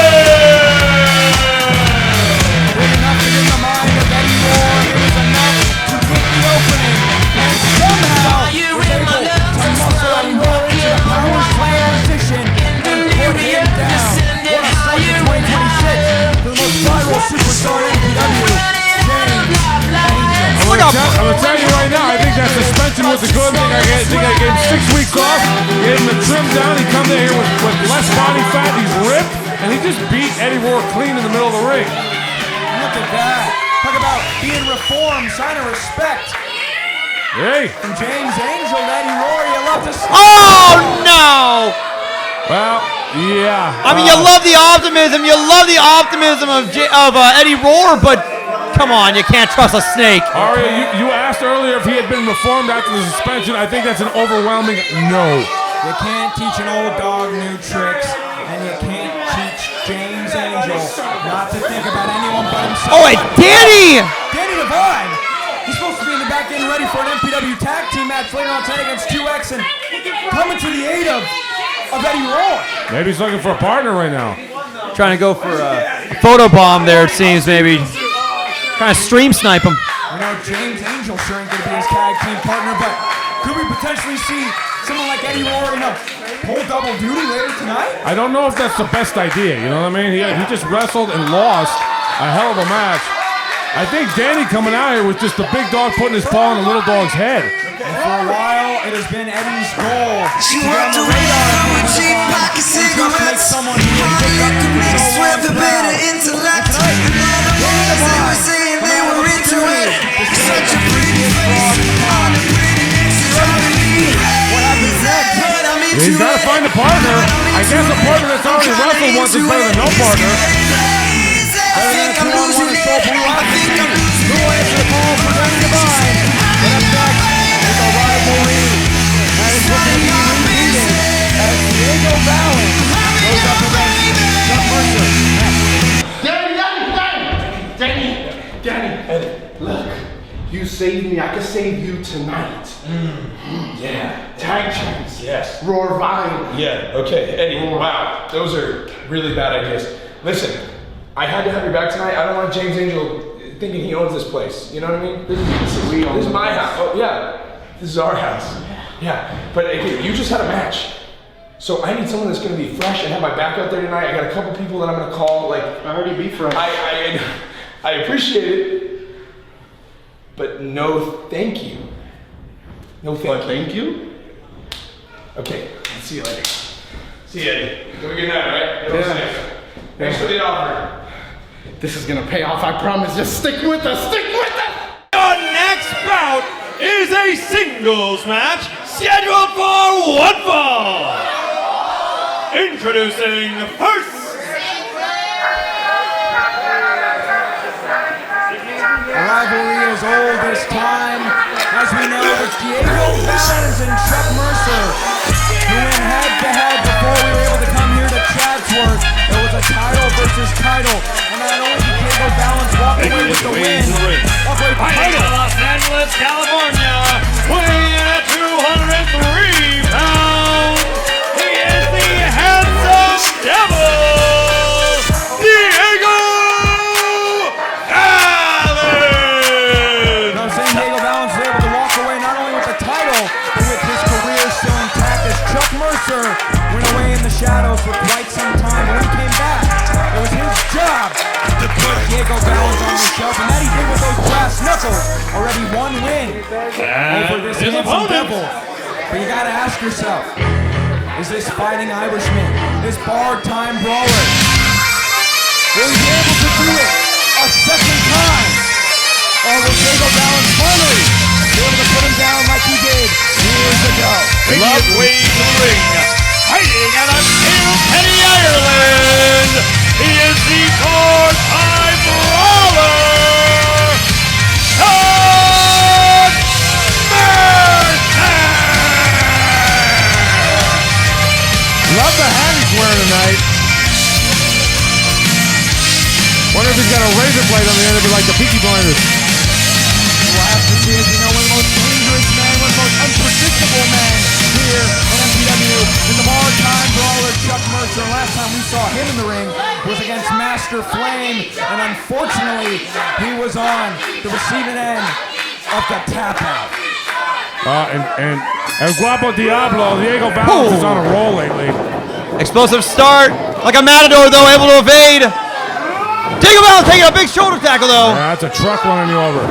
There's nothing in the mind of Eddie Roar. It was enough to get the opening, and somehow was able to muscle Eddie Roar into the power slam position and put him down. What a start to 2026 for the most viral superstar in MPW. was a good thing. I think I gave him 6 weeks off, gave him the trim down. He come in here with less body fat. He's ripped, and he just beat Eddie Rourke clean in the middle of the ring. Look at that. Talk about being reformed, sign of respect. Hey. From James Angel, Eddie Rourke, you love to see. Oh, no! Well, yeah. I mean, you love the optimism. You love the optimism of Eddie Rourke, but come on, you can't trust a snake. Aria, you asked earlier if he had been reformed after the suspension. I think that's an overwhelming no. You can't teach an old dog new tricks, and you can't teach James Angel not to think about anyone but himself. Oh, and Danny! Danny Devine! He's supposed to be in the back getting ready for an MPW tag team match later on tonight against 2X and coming to the aid of Eddie Rourke. Maybe he's looking for a partner right now. Trying to go for a photo bomb there, it seems, maybe. Trying to stream snipe him. You know, James Angel sure ain't going to be his tag team partner, but could we potentially see someone like Eddie Rourke, pull double duty later tonight? I don't know if that's the best idea, you know what I mean? He just wrestled and lost a hell of a match. I think Danny coming out here was just the big dog putting his paw on the little dog's head. And for a while, it has been Eddie's goal to get on the radar and just make someone who would pick up so long to better intellect. And they were into it. Such a pretty frog. What happens next? He's got to find a partner. I guess a partner that's already wrestled once is better than no partner. I think I'm losing it. I think I'm losing it. No answer call for Danny Devine. But up next is a rivalry that is looking to be repeated as Diego Valens goes up against Chuck Mercer. Danny, look, you saved me. I could save you tonight. Yeah. Tag champs. Yes. Roar Vine. Yeah, okay. Eddie, wow. Those are really bad ideas. Listen, I had to have you back tonight. I don't want James Angel thinking he owns this place. You know what I mean? This is my house. Oh, yeah. This is our house. Yeah. But okay, you just had a match. So I need someone that's going to be fresh and have my back out there tonight. I got a couple people that I'm going to call. Like, I already be fresh. I appreciate it, but no thank you. No thank you. Okay, I'll see you later. See you, Eddie. Have a good night, right? Yeah. Thanks for the offer. This is gonna pay off, I promise. Just stick with us, stick with us! Our next bout is a singles match scheduled for one fall. Introducing first. The rivalry is old as time. As we know, it's Diego Valens and Chuck Mercer who went head-to-head before we were able to come here to Chatsworth. It was a title versus title. And not only did Diego Valens walk away with the win, walk away with the title. Los Angeles, California, weighing in at 203 pounds. He is the handsome devil, Diego Valens. No, saying Diego Valens was able to walk away not only with the title, but with his career still intact as Chuck Mercer went away in the shadows for quite some time. When he came back, it was his job to put Diego Valens on the shelf, and that he did with those brass knuckles. Already one win over this handsome devil. But you gotta ask yourself, is this fighting Irishman, this bar-time brawler, will he be able to do it a second time? Or will Diego Valens finally be able to put him down like he did years ago? Love Wade in the ring, fighting out of Kilkenny, Ireland. He is the four-time brawler, Chuck Mercer. Love the hat he's wearing tonight. Wonder if he's got a razor blade on the end of it like the Peaky Blinders. We'll have to see, as you know, one of the most dangerous men, one of the most unpredictable men here in MPW is the bar-time brawler Chuck Mercer. Last time we saw him in the ring was against Master Flame, and unfortunately, he was on the receiving end of the tap-out. And Guapo Diablo, Diego Valens is on a roll lately. Explosive start, like a matador though, able to evade. Diego Valens taking a big shoulder tackle though. Yeah, that's a truck running you over.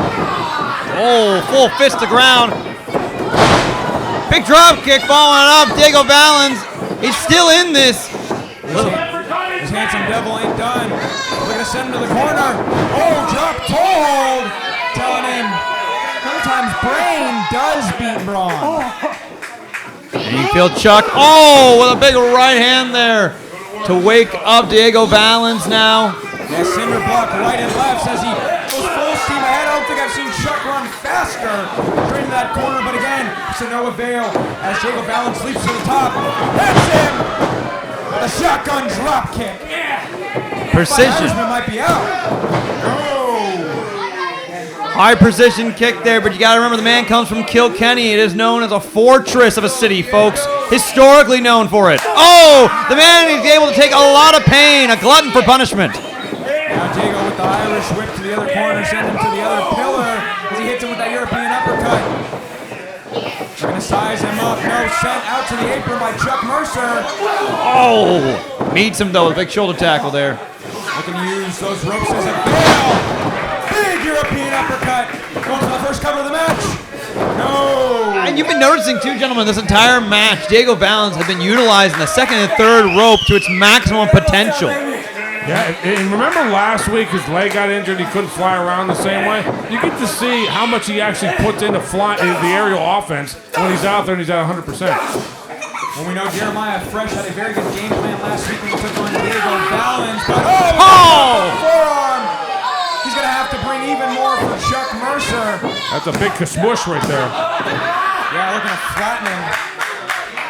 Oh, full fist to ground. Big drop kick following up. Diego Valens, he's still in this. His handsome devil ain't done. We're going to send him to the corner. Oh, drop toe hold. Telling him sometimes brain does beat brawn. And you feel Chuck, with a big right hand there to wake up Diego Valens now. Yeah, cinder block right and left says he goes full steam ahead. I don't think I've seen Chuck run faster straight into that corner, but again, it's to no avail as Diego Valens leaps to the top. That's him! The shotgun drop kick. Precision. Might be out. High precision kick there, but you got to remember the man comes from Kilkenny. It is known as a fortress of a city, folks. Historically known for it. Oh, the man is able to take a lot of pain, a glutton for punishment. Now Diego with the Irish whip to the other corner, send him to the other pillar as he hits him with that European uppercut. They're going to size him up. No, sent out to the apron by Chuck Mercer. Oh, meets him though with a big shoulder tackle there. Looking to use those ropes as a bail. Big European uppercut. Going for the first cover of the match. No. And you've been noticing too, gentlemen, this entire match, Diego Valens has been utilizing the second and third rope to its maximum potential. Yeah, and remember last week his leg got injured, he couldn't fly around the same way? You get to see how much he actually puts into the aerial offense when he's out there and he's at 100%. Well, we know Jeremiah Fresh had a very good game plan last week when he took on Diego Valens, but forearm! He's going to have to bring even more for Chuck Mercer. That's a big kasmush right there. Yeah, looking to flatten him.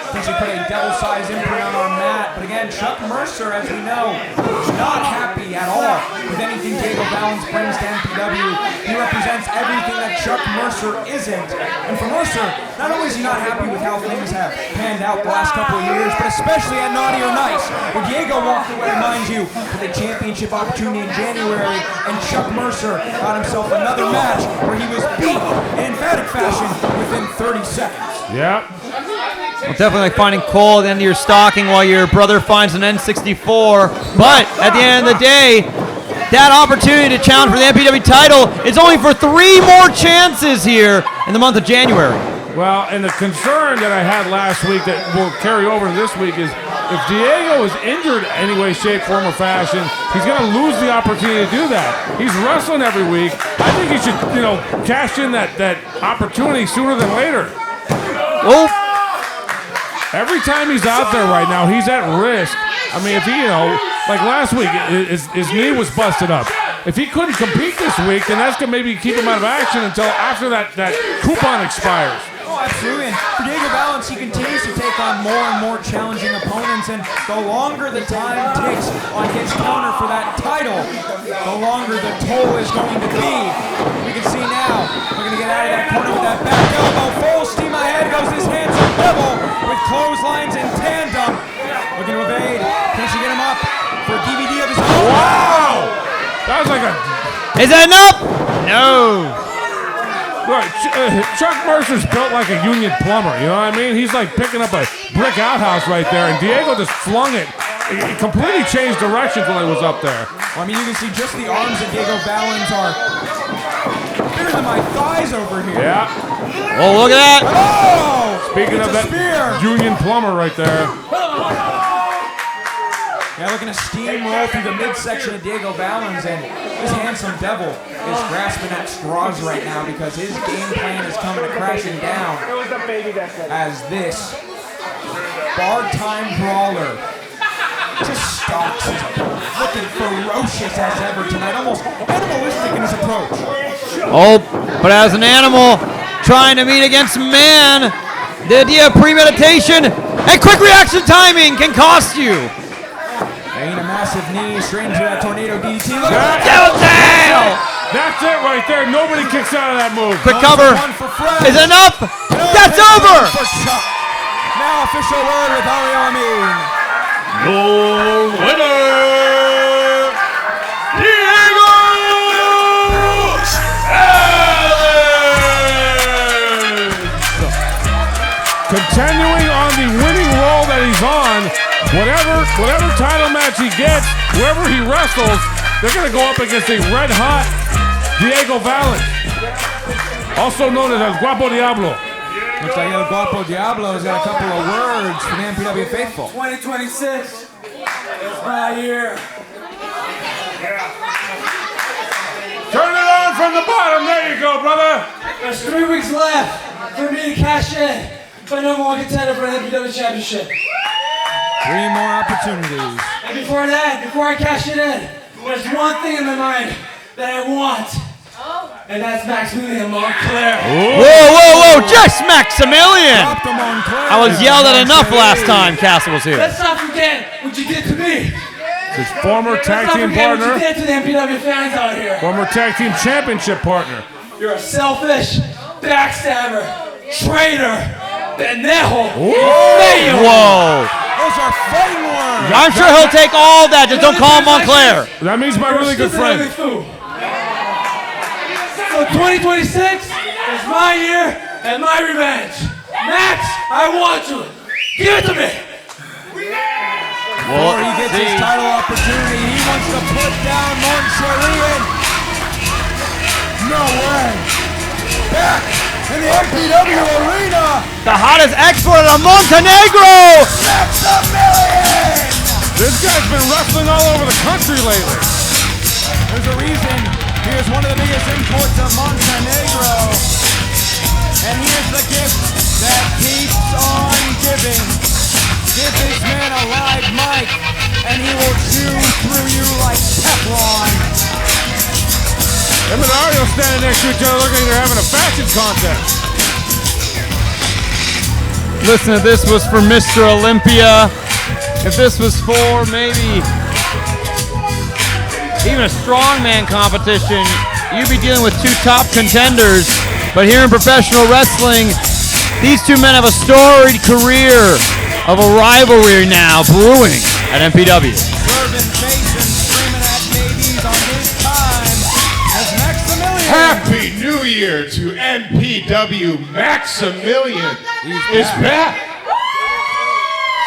Potentially put a devil-sized imprint on our mat. But again, Chuck Mercer, as we know, is not happy at all with anything Diego Valens brings to MPW. He represents everything that Chuck Mercer isn't. And for Mercer, not only is he not happy with how things have panned out the last couple of years, but especially at Naughty or Nice, where Diego walked away, mind you, with a championship opportunity in January, and Chuck Mercer got himself another match where he was beat in emphatic fashion within 30 seconds. Yeah. Well, definitely like finding coal at the end of your stocking while your brother finds an N64. But at the end of the day, that opportunity to challenge for the MPW title is only for 3 more chances here in the month of January. Well, and the concern that I had last week that will carry over to this week is if Diego is injured in any way, shape, form, or fashion, he's going to lose the opportunity to do that. He's wrestling every week. I think he should, cash in that opportunity sooner than later. Well, every time he's out there right now, he's at risk. I mean, if he, like last week, his knee was busted up. If he couldn't compete this week, then that's going to maybe keep him out of action until after that coupon expires. Oh, absolutely. And for Diego Valens, he continues to take on more and more challenging opponents, and the longer the time takes on his counter for that title, the longer the toll is going to be. We can see now, we're going to get out of that corner with that back elbow. Full steam ahead goes this handsome devil with clotheslines in tandem. Looking to evade. Can she get him up for a DVD of his own? Wow! That was like a... Is that enough? No. Right, Chuck Mercer's built like a union plumber, you know what I mean? He's like picking up a brick outhouse right there, and Diego just flung it. It completely changed directions when it was up there. Well, I mean, you can see just the arms of Diego Valens are bigger than my thighs over here. Yeah. Oh, look at that. Oh! Speaking of that union plumber right there. Yeah, looking to steamroll through the midsection of Diego Valens, and this handsome devil is grasping at straws right now because his game plan is coming to crashing down as this bar-time brawler just stalks his opponent, looking ferocious as ever tonight, almost animalistic in his approach. Oh, but as an animal trying to meet against man, the idea of premeditation and quick reaction timing can cost you. Ain't a massive knee straight into that tornado DDT. Look at that! That's it right there. Nobody kicks out of that move. Quick cover. Is it enough? That's over! Now official word with Mario Amin. Your winner, Diego Valens! Continuing on the winning roll that he's on, whatever title match he gets, whoever he wrestles, they're going to go up against a red-hot Diego Valens, also known as El Guapo Diablo. Looks like El Guapo Diablo's got a couple of words for the MPW faithful. 2026 is my year. Turn it on from the bottom. There you go, brother. There's 3 weeks left for me to cash in for #1 contender for the MPW Championship. 3 more opportunities. And before that, before I cash it in, there's one thing in my mind that I want. And that's Maximilian Montclair. Whoa, just Maximilian! I was yelled at enough last time Castle was here. Let's not forget what you did to me. His former tag team What partner. you did to the MPW fans out here. Former tag team championship partner. You're a selfish, backstabber, traitor, pendejo, mayo. Whoa. Those are fighting words. I'm sure he'll take all that, just don't call him Montclair. That means my really good friend. So 2026 is my year and my revenge. Max, I want you. Give it to me. Before he gets his title opportunity, he wants to put down Montclair. No way. Back in the MPW arena. The hottest export of Montenegro. Maximilian. This guy's been wrestling all over the country lately. There's a reason he is one of the biggest imports of Montenegro. And here's the gift that keeps on giving. Give this man a live mic, and he will chew through you like Teflon. Him and Ario standing next to each other looking like they're having a fashion contest. Listen, if this was for Mr. Olympia, if this was for maybe even a strongman competition, you'd be dealing with 2 top contenders. But here in professional wrestling, these 2 men have a storied career of a rivalry now brewing at MPW. Swerving face and screaming at babies on his time as Maximilian. Happy New Year to MPW. Maximilian is back.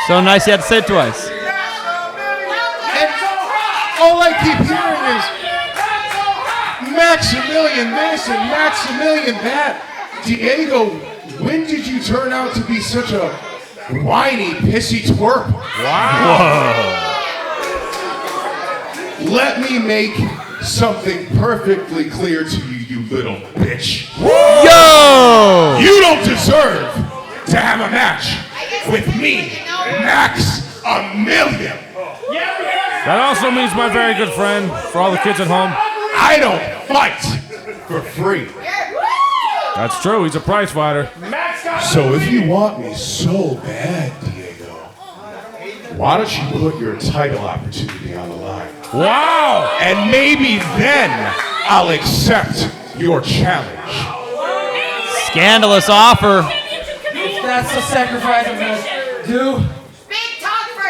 So nice you had to say it twice. And all I keep hearing is Maximilian this and Maximilian that. Diego, when did you turn out to be such a whiny, pissy twerp? Wow. Whoa. Let me make something perfectly clear to you, you little bitch. Yo! You don't deserve to have a match with me, Maximilian. That also means my very good friend, for all the kids at home. I don't fight for free. That's true, he's a prize fighter. So if you want me so bad, Diego, why don't you put your title opportunity on the line? Wow! And maybe then I'll accept your challenge. Scandalous offer. If that's the sacrifice I'm gonna do,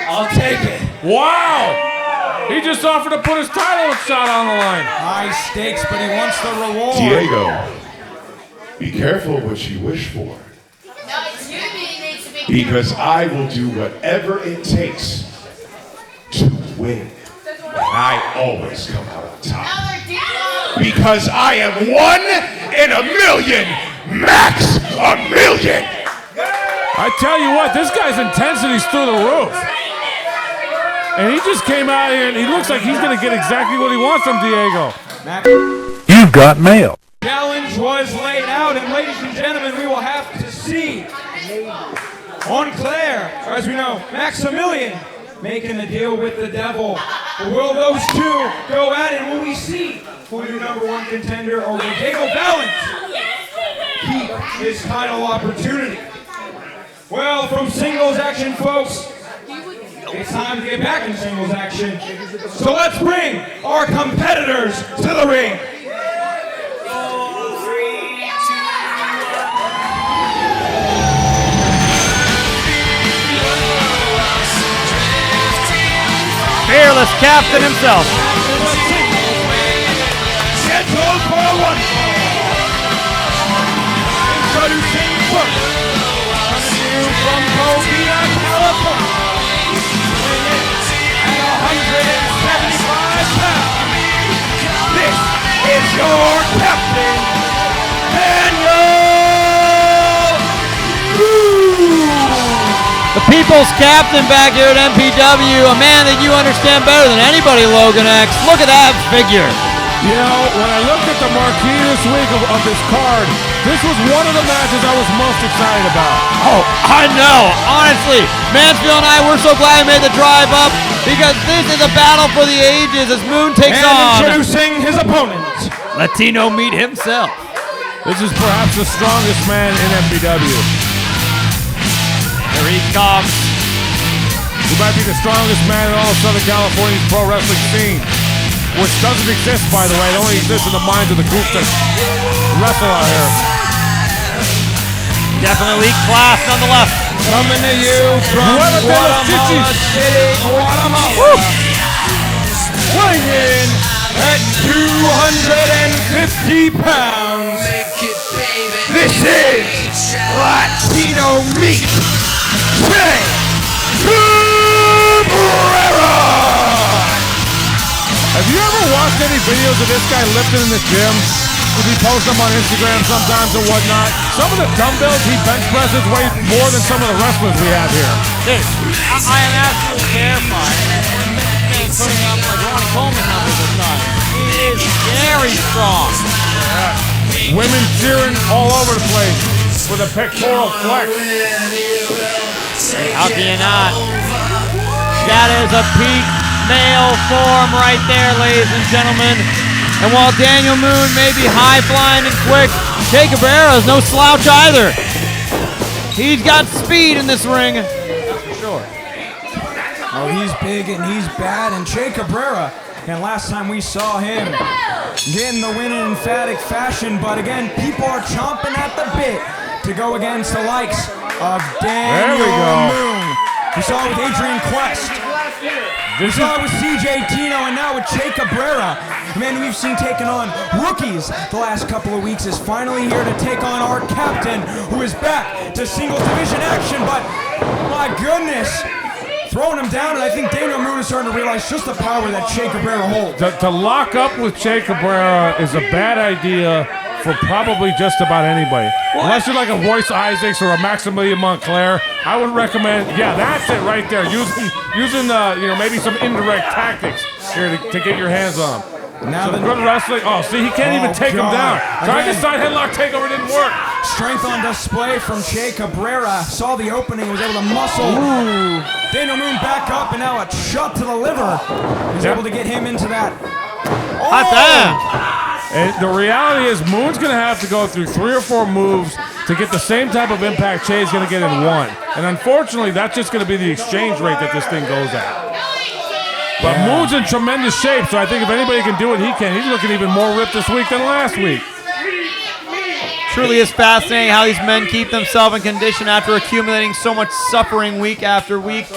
I'll take it. Wow! He just offered to put his title shot on the line. High stakes, but he wants the reward. Diego, be careful what you wish for. Because I will do whatever it takes to win. And I always come out on top. Because I am 1 in a million, Maximilian. I tell you what, this guy's intensity's through the roof. And he just came out here and he looks like he's going to get exactly what he wants from Diego. You've got mail. Challenge was laid out, and ladies and gentlemen, we will have to see Montclair, or as we know, Maximilian, making a deal with the devil. Will those 2 go at it? Will we see who the #1 contender, or will Diego Valens keep his title opportunity? Well, from singles action, folks, it's time to get back in singles action. So let's bring our competitors to the ring. Fearless captain himself. Scheduled for a 1-fall. Introducing first, coming to you from Covina, California. At 175 pounds, this is your captain, Daniel The people's captain back here at MPW, a man that you understand better than anybody, Logan X. Look at that figure. You know, when I looked at the marquee this week of this card, this was one of the matches I was most excited about. Oh, I know. Honestly, Mansfield and I, we're so glad we made the drive up because this is a battle for the ages as Moon takes on. Introducing his opponent, Latino Meat himself. This is perhaps the strongest man in MPW. Here he comes. He might be the strongest man in all of Southern California's pro wrestling scene, which doesn't exist, by the way. It only exists in the minds of the group that wrestle out here. Definitely elite class nonetheless. coming to you from Guatemala City, Guatemala. Weighing in at 250 pounds. This is Latino Meat, Che Cabrera. Have you ever watched any videos of this guy lifting in the gym? He posts them on Instagram sometimes and whatnot. Some of the dumbbells he bench presses weigh more than some of the wrestlers we have here. Dude, I am absolutely terrified. He's putting up like Ronnie Coleman numbers this time. He is very strong. Yeah. Women cheering all over the place with a pectoral flex. How can you not? That is a peak male form right there, ladies and gentlemen. And while Daniel Moon may be high-flying and quick, Che Cabrera is no slouch either. He's got speed in this ring, that's for sure. Oh, he's big and he's bad, and Che Cabrera. And last time we saw him getting the win in emphatic fashion, but again, people are chomping at the bit to go against the likes of Daniel Moon. We saw it with Adrian Quest. We saw it with CJ Tino, and now with Che Cabrera. Man, we've seen taking on rookies the last couple of weeks is finally here to take on our captain, who is back to singles division action, but my goodness, throwing him down, and I think Daniel Moon is starting to realize just the power that Che Cabrera holds. To lock up with Che Cabrera is a bad idea for probably just about anybody. What? Unless you're like a Royce Isaacs or a Maximilian Montclair, I would recommend, yeah, that's it right there. Using maybe some indirect tactics here to get your hands on him. Now some good wrestling. Oh, see, he can't even take him down. Trying to side headlock takeover didn't work. Strength on display from Che Cabrera. Saw the opening, was able to muscle Daniel Moon back up, and now a shot to the liver. He's able to get him into that. Hot damn. And the reality is Moon's going to have to go through 3 or 4 moves to get the same type of impact Che's going to get in one. And unfortunately, that's just going to be the exchange rate that this thing goes at. But Moon's in tremendous shape, so I think if anybody can do it, he can. He's looking even more ripped this week than last week. Truly is fascinating how these men keep themselves in condition after accumulating so much suffering week after week.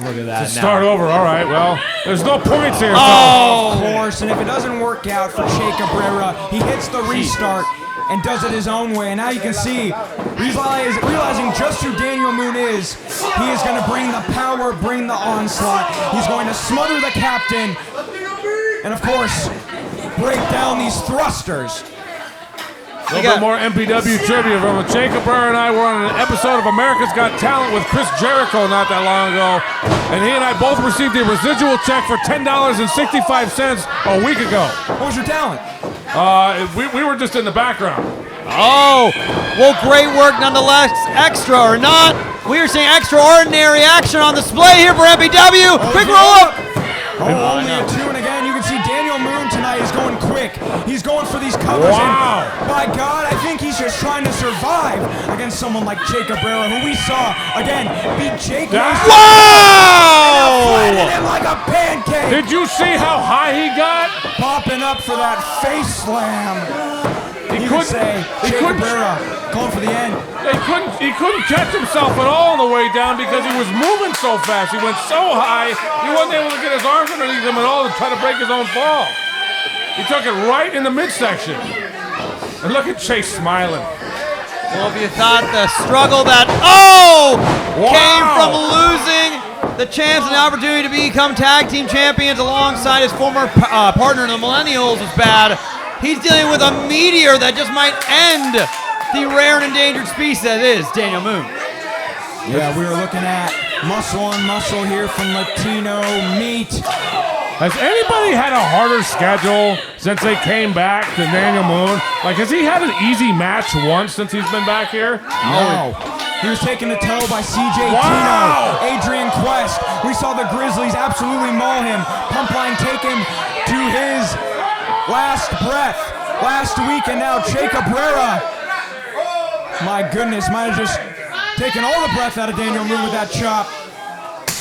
Look at that. Start over. All right. Well, there's no points here. Oh, of course. And if it doesn't work out for Che Cabrera, he hits the restart and does it his own way. And now you can see, realizing just who Daniel Moon is, he is going to bring the power, bring the onslaught. He's going to smother the captain. And of course, break down these thrusters. A little bit more MPW trivia from Che Cabrera and I were on an episode of America's Got Talent with Chris Jericho not that long ago. And he and I both received a residual check for $10.65 a week ago. What was your talent? We were just in the background. Oh, well, great work nonetheless. Extra or not, we are seeing extraordinary action on display here for MPW. Quick roll up. Only a 2, and again, you can see Daniel Moon tonight is going quick. He's going for these covers. Wow. And by God, I think he's just trying to survive against someone like Che Cabrera, who we saw, again, beat Jake. Wow! Him like a pancake. Did you see how high he got? Popping up for that face slam. He couldn't say Che Cabrera going for the end. He couldn't catch himself at all on the way down because he was moving so fast. He went so high, he wasn't able to get his arms underneath him at all to try to break his own fall. He took it right in the midsection. And look at Chase smiling. Well, if you thought the struggle that, came from losing the chance and the opportunity to become tag team champions alongside his former partner in the Millennials was bad, he's dealing with a meteor that just might end the rare and endangered species that is Daniel Moon. Yeah, we were looking at muscle on muscle here from Latino Meat. Has anybody had a harder schedule since they came back to Daniel Moon? Like, has he had an easy match once since he's been back here? No. He was taken to toe by CJ Wow. Tino, Adrian Quest. We saw the Grizzlies absolutely maul him. Pumpline take him to his last breath last week, and now Che Cabrera. My goodness, might have just taken all the breath out of Daniel Moon with that chop.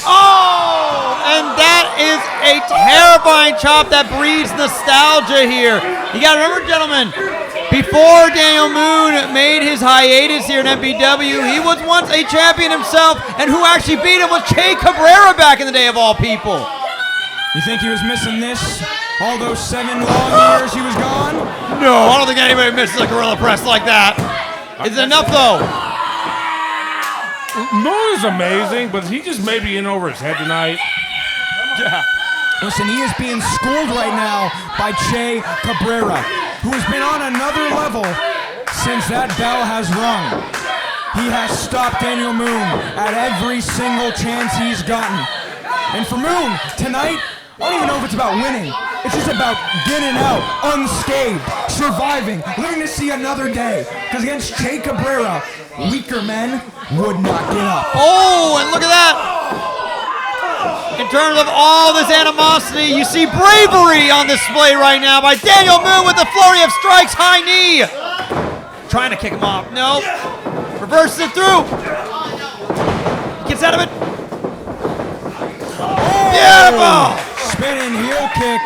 Oh, and that is a terrifying chop that breeds nostalgia here. You got to remember, gentlemen, before Daniel Moon made his hiatus here in MPW, he was once a champion himself, and who actually beat him was Che Cabrera back in the day of all people. You think he was missing this? All those 7 long years he was gone? No, I don't think anybody misses a gorilla press like that. Is it enough, though? Moon is amazing, but he just may be in over his head tonight. Yeah. Listen, he is being schooled right now by Che Cabrera, who has been on another level since that bell has rung. He has stopped Daniel Moon at every single chance he's gotten. And for Moon, tonight, I don't even know if it's about winning. It's just about getting out unscathed, surviving, living to see another day. Because against Che Cabrera, weaker men would not get up. Oh, and look at that. In terms of all this animosity, you see bravery on display right now by Daniel Moon with the flurry of strikes, high knee. Trying to kick him off. No. Reverses it through. Gets out of it. Beautiful. Spinning heel kick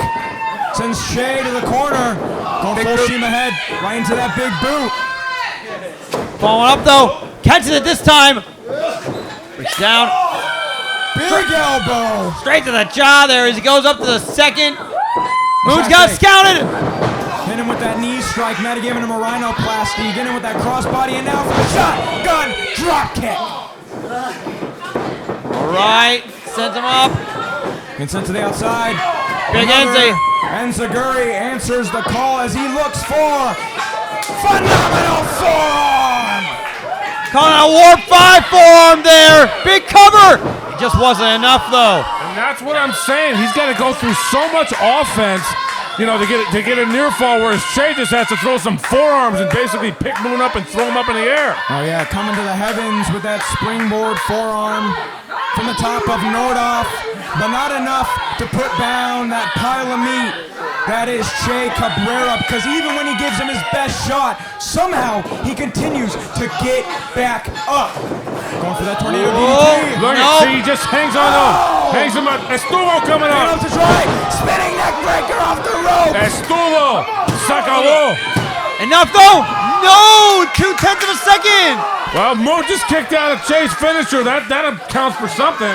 sends Che to the corner. Going full steam ahead, right into that big boot. Following up though, catches it this time. Reach down. Big elbow. Straight to the jaw there as he goes up to the second. Moon's got scouted. Hit him with that knee strike. Matt giving him a rhinoplasty. Getting him with that crossbody, and now for the shotgun drop kick. All right, sends him up. And sent to the outside. Big Enzi. Enziguri answers the call as he looks for phenomenal forearm. Calling out a Warp 5 forearm there. Big cover. It just wasn't enough though. And that's what I'm saying. He's got to go through so much offense, you know, to get a near fall, whereas Che just has to throw some forearms and basically pick Moon up and throw him up in the air. Oh yeah, coming to the heavens with that springboard forearm from the top of Nordoff, but not enough to put down that pile of meat that is Che Cabrera, because even when he gives him his best shot, somehow he continues to get back up. Going for that tornado DDT. Look at see, he just hangs on him. Hangs him up. Estuvo coming up. To try. Spinning neck breaker off the rope. Estuvo. Sacalo. Enough though. No, 2/10 of a second. Well, Moon just kicked out of Che's finisher. That counts for something.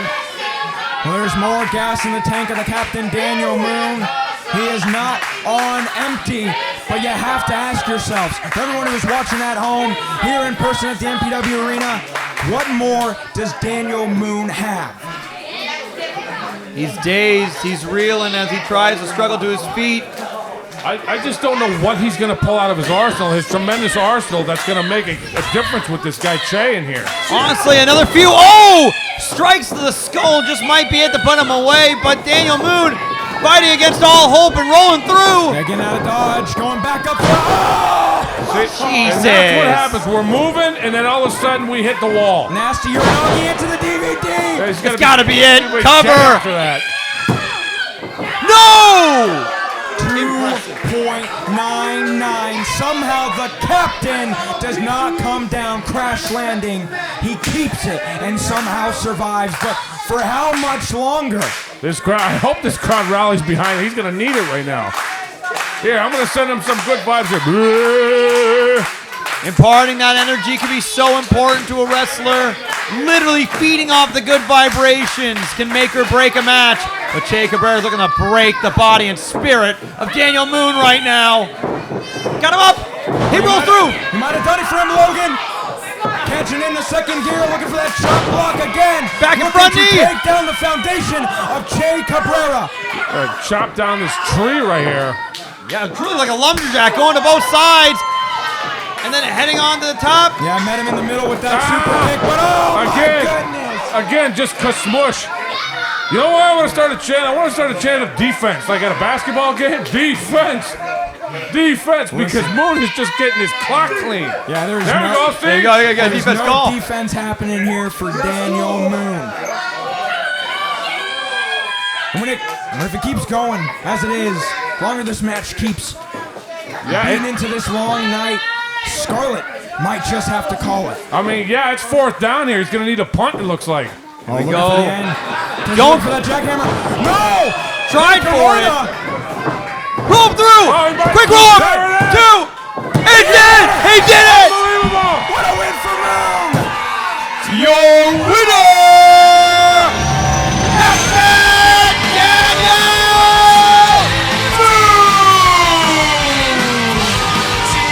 Well, there's more gas in the tank of the Captain Daniel Moon. He is not on empty, but you have to ask yourselves, for everyone who is watching at home, here in person at the MPW Arena, what more does Daniel Moon have? He's dazed, he's reeling as he tries to struggle to his feet. I just don't know what he's going to pull out of his arsenal, his tremendous arsenal that's going to make a difference with this guy Che in here. Honestly, another few, oh! Strikes to the skull, just might be it to put him away, but Daniel Moon fighting against all hope and rolling through. Yeah, getting out of dodge, going back up. Oh! Jesus. And that's what happens. We're moving, and then all of a sudden we hit the wall. Nasty Uranagi into the DVD. It's gotta be it. Cover. After that. No! 2.99. Somehow the captain does not come down crash landing. He keeps it and somehow survives. But for how much longer? This crowd, I hope this crowd rallies behind him. He's going to need it right now. Here, I'm going to send him some good vibes here. Imparting that energy can be so important to a wrestler. Literally feeding off the good vibrations can make or break a match. But Che Cabrera is looking to break the body and spirit of Daniel Moon right now. Got him up. He rolled through. He might have done it for him, Logan. Catching in the second gear, looking for that chop block again. Back in front knee. Take down the foundation of Che Cabrera. Chop down this tree right here. Yeah, truly like a lumberjack going to both sides. and then heading on to the top. Yeah, I met him in the middle with that super kick, but oh Again. my goodness! Again, just smush. You know what I want to start a chant? I want to start a chant of defense, like at a basketball game. Defense, defense, because Moon is just getting his clock clean. Yeah, there we go. See? There you go. You got a defense no call. defense happening here for Daniel Moon. And if it keeps going as it is, the longer this match keeps being into this long night, Scarlett might just have to call it. I mean, yeah, it's 4th down here. He's going to need a punt, it looks like. Here we go. Going for that jackhammer. No! Tried for it. Roll through. Quick roll. 2. He did. He did it. Unbelievable. What a win for Moon. Your winner, Outback Daniel Moon.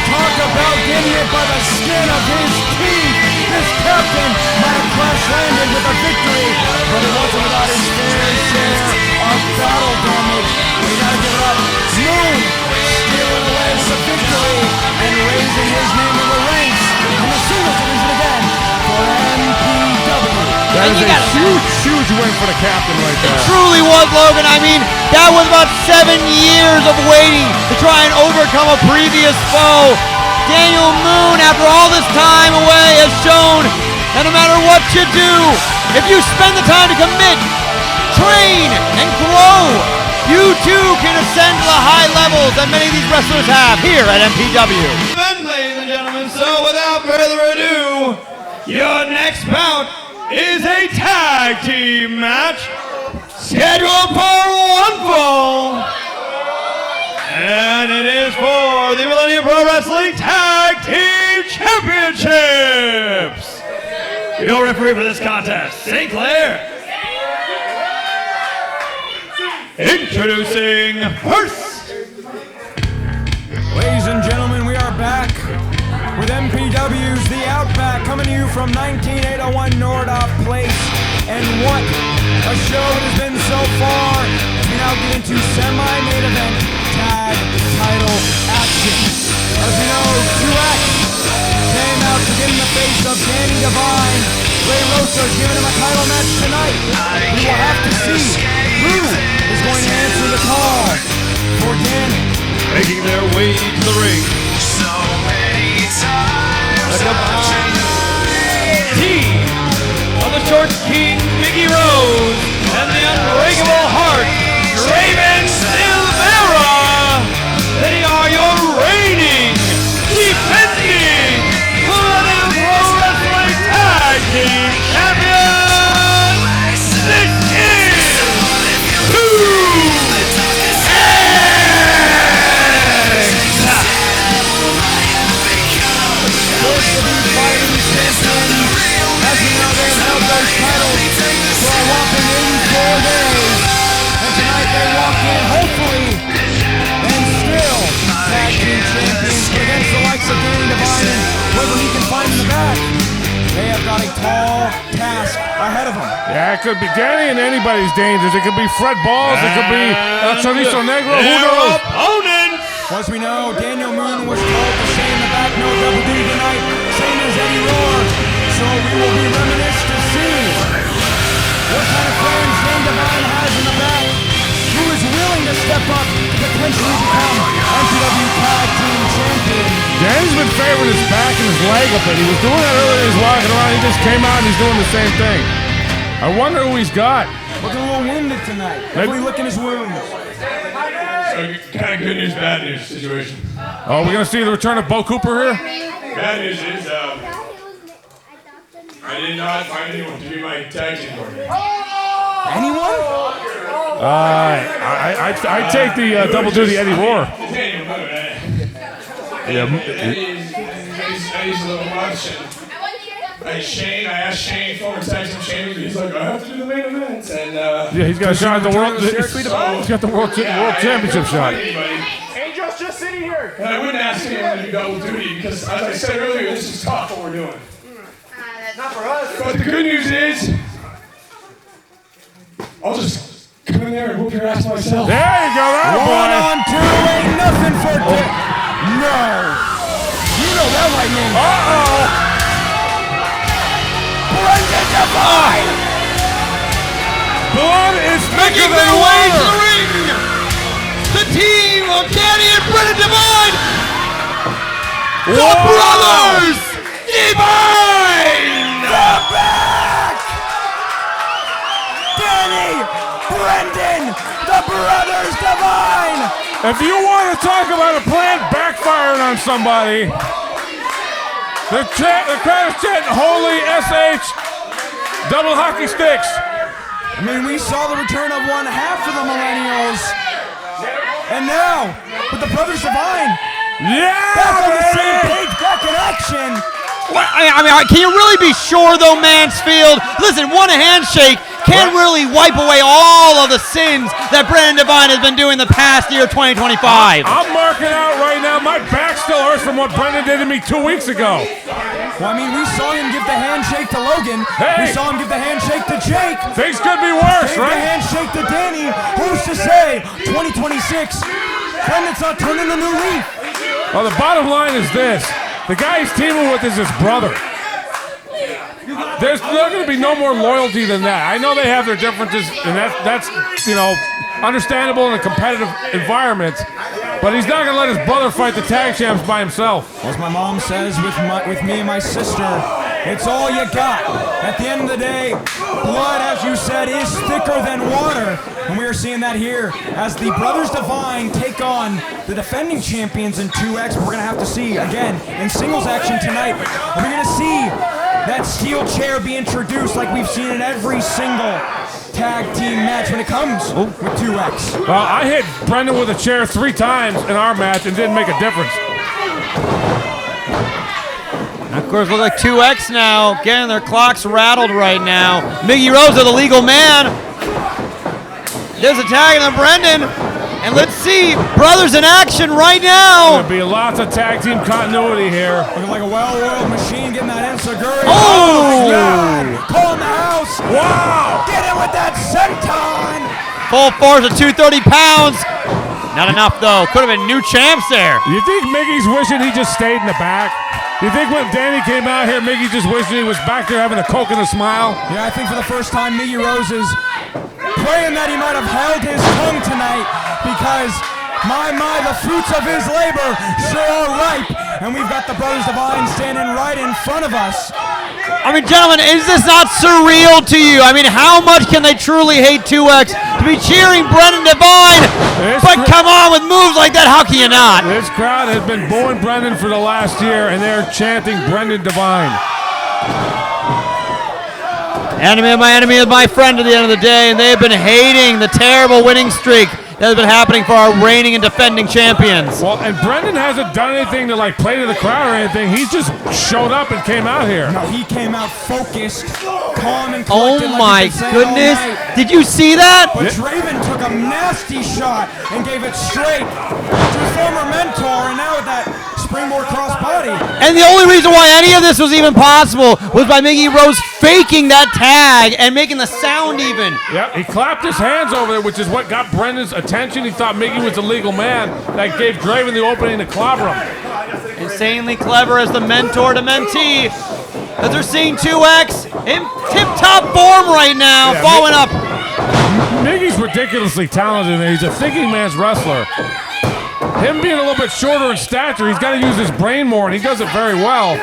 Talk about getting it by the skin of his teeth. This captain might have crash-landed with a victory, but it wasn't without his fair share of battle damage. We gotta give it up. Moon stealing away with a victory and raising his name in the ranks in the singles division again for MPW. That is a huge win for the captain right there. It truly was, Logan. I mean, that was about 7 years of waiting to try and overcome a previous foe. Daniel Moon, after all this time away, has shown that no matter what you do, if you spend the time to commit, train, and grow, you too can ascend to the high levels that many of these wrestlers have here at MPW. And ladies and gentlemen, so without further ado, your next bout is a tag team match scheduled for one fall. And it is for the Millennium Pro Wrestling Tag Team Championships. Your referee for this contest, St. Clair. Introducing first. Ladies and gentlemen, we are back with MPW's The Outback, coming to you from 19801 Nordoff Place. And what a show it has been so far. We now get into semi-main event tag title action. As we know, 2X came out to get in the face of Danny Devine. Ray Rosa's giving him a title match tonight. We will have to see who is going to answer the call for Danny. Making their way to the ring. So many times team of the Short King, Mickey Rose, and the Unbreakable Heart, Raven Silvera. They are your reigning, defending Millennium Pro Wrestling Tag Team Champions. This is 2X. Supposed to be fighting champions. As we know, they've held those titles for a whopping 84 days. And tonight they walk in, hopefully, and still tag team champions against the likes of Danny Devine and whoever he can find in the back. They have got a tall task ahead of them. Yeah, it could be Danny and anybody's dangerous. It could be Fred Balls. It could be Chorizo Negro. Who knows? Opponents. As we know, Daniel Moon was told to stay in the back, no double duty tonight, same as Eddie Roar. So we will be reminisced to see what kind of friends Danny Devine has in the back, who is willing to step up to potentially become MPW Tag Team Champion. Danny's been favoring his back and his leg a bit. He was doing that earlier. He's walking around. He just came out and he's doing the same thing. I wonder who he's got. Looking a little wounded tonight. Definitely licking his wounds. So kind of good news, bad news situation. Oh, we're going to see the return of Bo Cooper here? Bad news is I did not find anyone to be my tag team partner. Anyone? I take the double duty Eddie Roar. Eddie's a little much. I asked Shane, former tag team Shane, he's like, I have to do the main event. And yeah, he's got a shot at the world. He's got the world championship shot. Angel's just sitting here. And I wouldn't ask anyone to do double duty because, as I said earlier, this is tough what we're doing. Not for us. But the good news is, I'll just come in there and whoop your ass myself. There you go, that boy. 1 on 2, ain't nothing for Dick. No. You feel that lightning. Uh-oh. Brendan Devine. Blood is Making their way to the ring. The team of Danny and Brendan Devine. The Brothers Devine. They're back. Danny, Brendan, the Brothers Devine. If you want to talk about a plan backfiring on somebody, the crowd is chanting holy SH double hockey sticks. I mean, we saw the return of one half of the Millennials. And now, with the Brothers Devine, back on the same page, back in action. I mean, can you really be sure, though, Mansfield? Listen, one handshake can't really wipe away all of the sins that Brendan Devine has been doing the past year, 2025. I'm marking out right now. My back still hurts from what Brendan did to me 2 weeks ago. Well, I mean, we saw him give the handshake to Logan. Hey. We saw him give the handshake to Jake. Things could be worse, Gave right? the handshake to Danny. Who's to say 2026, Brendan's not turning a new leaf. Well, the bottom line is this. The guy he's teaming with is his brother. There's not going to be no more loyalty than that. I know they have their differences, and that's understandable in a competitive environment. But he's not going to let his brother fight the tag champs by himself. As my mom says with me and my sister, it's all you got. At the end of the day, blood, as you said, is thicker than water. And we are seeing that here as the Brothers Devine take on the defending champions in 2X. We're going to have to see, again, in singles action tonight, we're going to see that steel chair be introduced like we've seen in every single tag team match when it comes with 2X. Well, I hit Brendan with a chair 3 times in our match and didn't make a difference. Of course, look like 2X now. Again, their clock's rattled right now. Miggy Rosa, the legal man. There's a tag on Brendan. And let's see, brothers in action right now. There'll be lots of tag team continuity here. Looking like a well-oiled machine getting that enziguri. Oh! God! Calling the house. Wow! Get it with that senton. Full force of 230 pounds. Not enough, though. Could have been new champs there. You think Miggy's wishing he just stayed in the back? You think when Danny came out here, Miggy just wishing he was back there having a Coke and a smile? Yeah, I think for the first time, Miggy Rose is praying that he might have held his tongue tonight because, my, the fruits of his labor sure are ripe. And we've got the Brothers Devine standing right in front of us. I mean, gentlemen, is this not surreal to you? I mean, how much can they truly hate 2X to be cheering Brendan Devine? But come on, with moves like that, how can you not? This crowd has been booing Brendan for the last year, and they're chanting Brendan Devine. Enemy of my friend at the end of the day, and they've been hating the terrible winning streak that has been happening for our reigning and defending champions. Well, and Brendan hasn't done anything to play to the crowd or anything. He's just showed up and came out here. No, he came out focused, calm and Oh collected. my goodness! Did you see that? But Draven took a nasty shot and gave it straight to his former mentor, and now with that springboard crossbody. And the only reason why any of this was even possible was by Miggy Rose faking that tag and making the sound even. Yep, he clapped his hands over there, which is what got Brendan's attention. He thought Miggy was a legal man. That gave Draven the opening to clobber him. Insanely clever as the mentor to mentee. As they're seeing 2X in tip-top form right now, following up. Miggy's ridiculously talented, and he's a thinking man's wrestler. Him being a little bit shorter in stature, he's got to use his brain more, and he does it very well.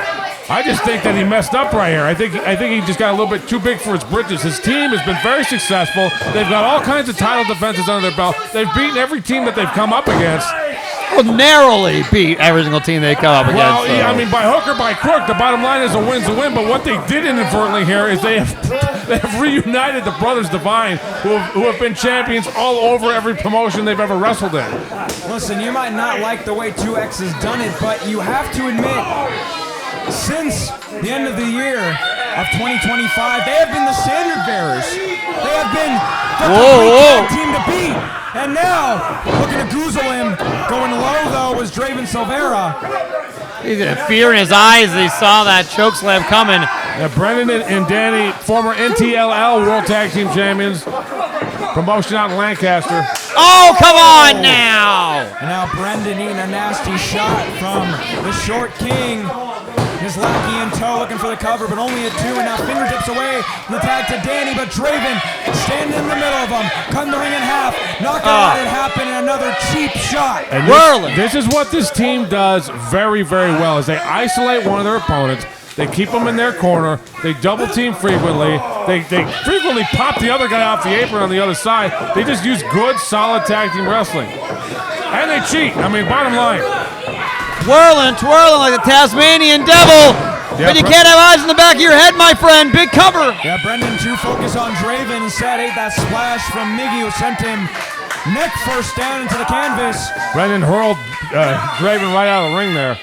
I just think that he messed up right here. I think he just got a little bit too big for his britches. His team has been very successful. They've got all kinds of title defenses under their belt. They've beaten every team that they've come up against. Well, narrowly beat every single team they come up against. Well, yeah, I mean, by hook or by crook, the bottom line is a win's a win. But what they did inadvertently here is they have reunited the Brothers Devine, who have been champions all over every promotion they've ever wrestled in. Listen, you might not like the way 2X has done it, but you have to admit, since the end of the year of 2025, they have been the standard bearers. They have been the complete team to beat. And now, looking to goozle him, going low though, was Draven Silvera. He's got fear in his eyes as he saw that chokeslam coming. Yeah, Brendan and Danny, former NTLL World Tag Team Champions, promotion out in Lancaster. Oh, come on now. And now Brendan eating a nasty shot from the Short King. His lackey in tow looking for the cover, but only at 2, and now fingertips away from the tag to Danny, but Draven standing in the middle of them, cutting the ring in half, not gonna let it happen, and another cheap shot. And this is what this team does very, very well, is they isolate one of their opponents, they keep them in their corner, they double team frequently, they frequently pop the other guy off the apron on the other side. They just use good, solid tag team wrestling. And they cheat, I mean, bottom line. Twirling like the Tasmanian devil. Yeah, but you can't have eyes in the back of your head, my friend. Big cover. Yeah, Brendan too focused on Draven. Instead, ate that splash from Miggy, who sent him neck first down into the canvas. Brendan hurled Draven right out of the ring there.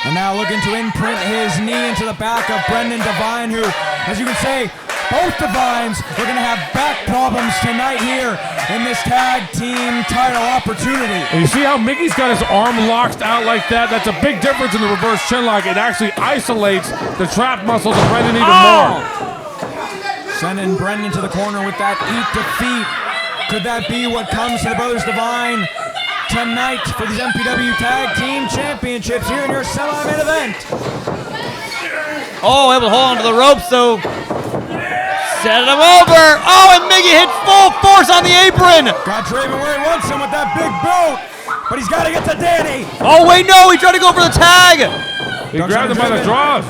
And now looking to imprint his knee into the back of Brendan Devine, who, as you can say, both Devines are going to have back problems tonight here in this tag team title opportunity. And you see how Mickey's got his arm locked out like that? That's a big difference in the reverse chinlock. It actually isolates the trapped muscles of Brendan even more. Sending Brendan to the corner with that eat defeat. Could that be what comes to the Brothers Devine tonight for these MPW Tag Team Championships here in your semi-main event? Oh, able to hold on to the ropes, though. Set him over. Oh, and Miggy hit full force on the apron. Got Draven where he wants him with that big boot, but he's got to get to Danny. Oh, wait, no. He tried to go for the tag. He grabbed him by the draws.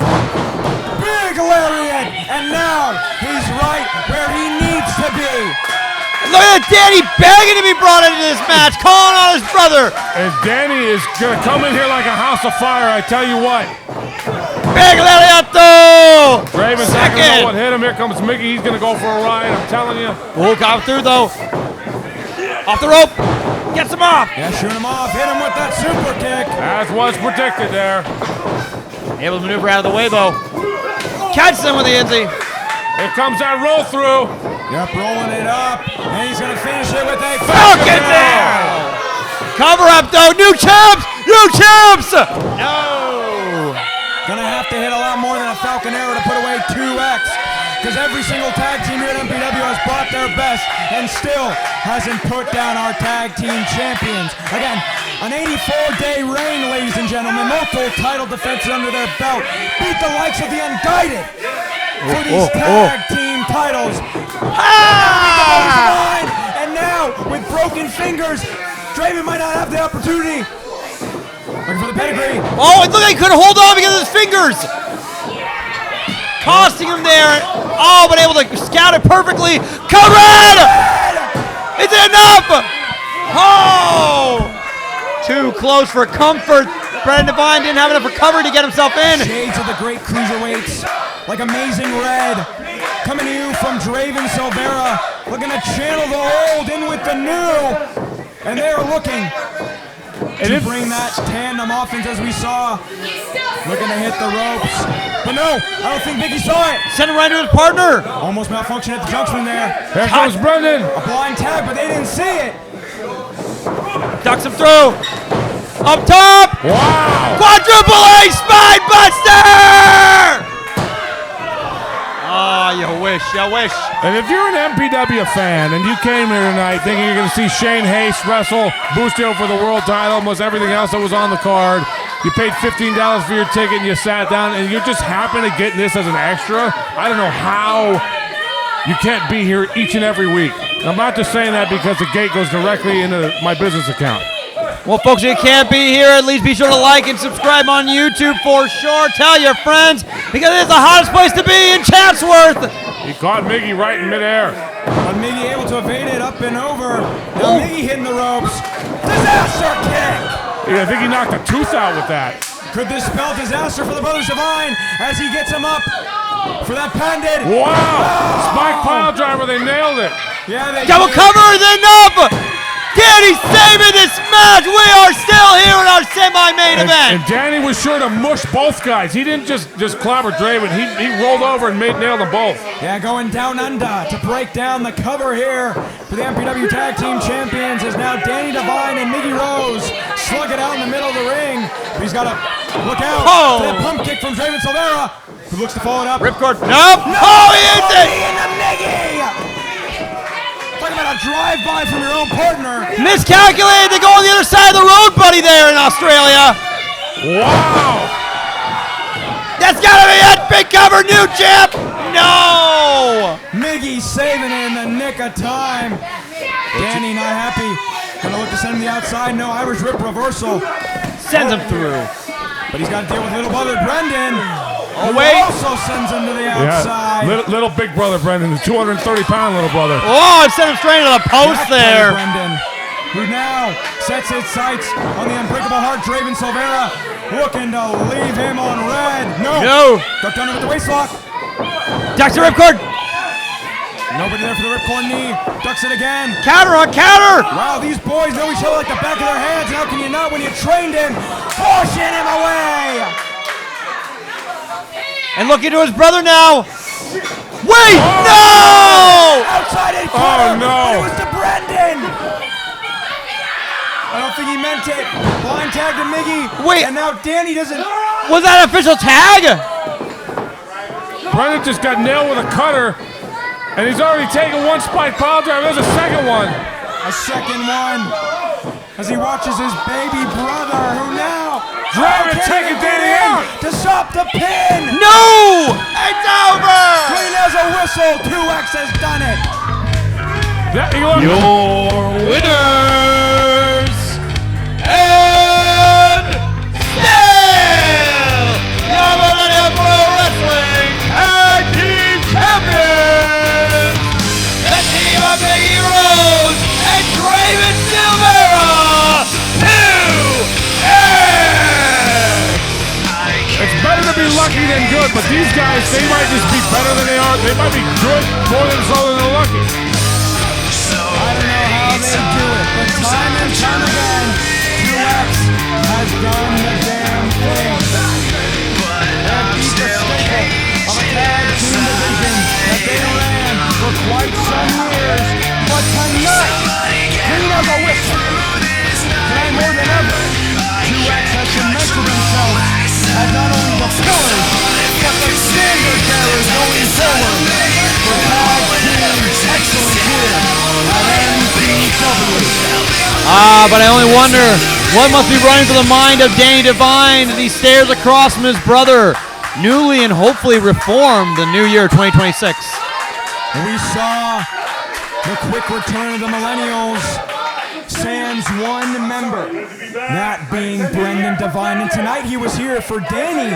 Big lariat, and now he's right where he needs to be. Look at that, Danny begging to be brought into this match, calling on his brother. And Danny is going to come in here like a house of fire, I tell you what. Big lariato! Draven's not going to know what hit him. Here comes Mickey. He's going to go for a ride, I'm telling you. Oh, got through, though. Off the rope. Gets him off. Yeah, shoot him off. Hit him with that super kick. As was predicted there. Able to maneuver out of the way, though. Catches him with the Inzy. Here comes that roll through. Yep, rolling it up. And he's going to finish it with a Falcon down. Cover up, though. New champs! New champs! No. Gonna have to hit a lot more than a Falcon Arrow to put away 2X, because every single tag team here at MPW has brought their best and still hasn't put down our tag team champions. Again, an 84-day reign, ladies and gentlemen, multiple title defenses under their belt, beat the likes of the Unguided for these tag team titles. And now, with broken fingers, Draven might not have the opportunity. Looking for the pedigree. Oh, it looked like he couldn't hold on because of his fingers. Costing him there. Oh, but able to scout it perfectly. Covered! Is it enough? Oh! Too close for comfort. Brendan Devine didn't have enough recovery to get himself in. Shades of the great cruiserweights, like Amazing Red, coming to you from Draven Silvera, looking to channel the old in with the new, and they're looking to bring that tandem offense as we saw, looking to hit the ropes, but no, I don't think Mickey saw it. Send him right to his partner. Almost malfunctioned at the junction there. Here goes Brendan. A blind tag, but they didn't see it. Ducks him through. Up top! Wow! Quadruple A Spine Buster! Oh, you wish, you wish. And if you're an MPW fan and you came here tonight thinking you're going to see Shane Haste wrestle Bustio for the world title, almost everything else that was on the card, you paid $15 for your ticket and you sat down and you just happened to get this as an extra, I don't know how you can't be here each and every week. And I'm not just saying that because the gate goes directly into my business account. Well, folks, if you can't be here, at least be sure to like and subscribe on YouTube for sure. Tell your friends, because it's the hottest place to be in Chatsworth. He caught Miggy right in midair. But Miggy able to evade it up and over. Now Miggy hitting the ropes. Disaster kick! Yeah, I think he knocked a tooth out with that. Could this spell disaster for the Brothers Devine as he gets him up for that pandit? Wow! Oh. Spike pile driver, they nailed it. Yeah, they double did. cover, then up! Danny saving this match. We are still here in our semi-main event. And Danny was sure to mush both guys. He didn't just clobber Draven. He rolled over and nailed them both. Yeah, going down under to break down the cover here for the MPW Tag Team Champions is now Danny Devine and Miggy Rose. Slug it out in the middle of the ring. He's got to look out for that pump kick from Draven Silvera, who looks to follow it up. Ripcord. Nope. No, oh, he hits it. Into Miggy. Talking about a drive-by from your own partner? Miscalculated to go on the other side of the road, buddy, there in Australia. Wow. That's got to be it. Big cover, new champ. No. Miggy saving it in the nick of time. Danny not happy. Gonna look to send him the outside. No, Irish whip reversal. Sends him through. But he's got to deal with little brother Brendan. Oh, wait. Also sends him to the outside. Yeah, little big brother Brendan, the 230-pound little brother. Oh, it sent him straight into the post there. Brendan, who now sets his sights on the unbreakable heart, Draven Silvera, looking to leave him on red. No. Ducked under with the waist lock. Ducks the ripcord. Nobody there for the ripcord knee. Ducks it again. Counter on counter. Wow, these boys know each other like the back of their hands. How can you not when you trained him? Pushing him away. And looking to his brother now. Wait, no! Outside in corner. Oh, no. But it was to Brendan. I don't think he meant it. Blind tag to Miggy. Wait. And now Danny doesn't. Was that an official tag? Brendan just got nailed with a cutter. And he's already taken one spike pile driver. There's a second one. A second one. As he watches his baby brother, who now taking Danny out to stop the pin. No! It's over! Clean as a whistle. 2X has done it. Your winners and still your Millennium Wrestling Tag Team Champions, the team of Biggie Rose and Draven Silvera, 2X! It's better to be lucky than good, but these guys, they might just be better than they are. They might be good more than so than they're lucky. I don't know how they do it, but time and time again, 2X has done the damn thing. That beat the staple of a tag team division that they ran for quite some years. But tonight, clean as a whistle, tonight more than ever, 2X has cemented himself as not only the pillars, but the standard bearers going forward for tag team excellence here at MPW. But I only wonder what must be running through the mind of Danny Devine as he stares across from his brother, newly and hopefully reformed the new year 2026. We saw the quick return of the Millennials, sans one member, that being Brendan Devine. And tonight he was here for Danny,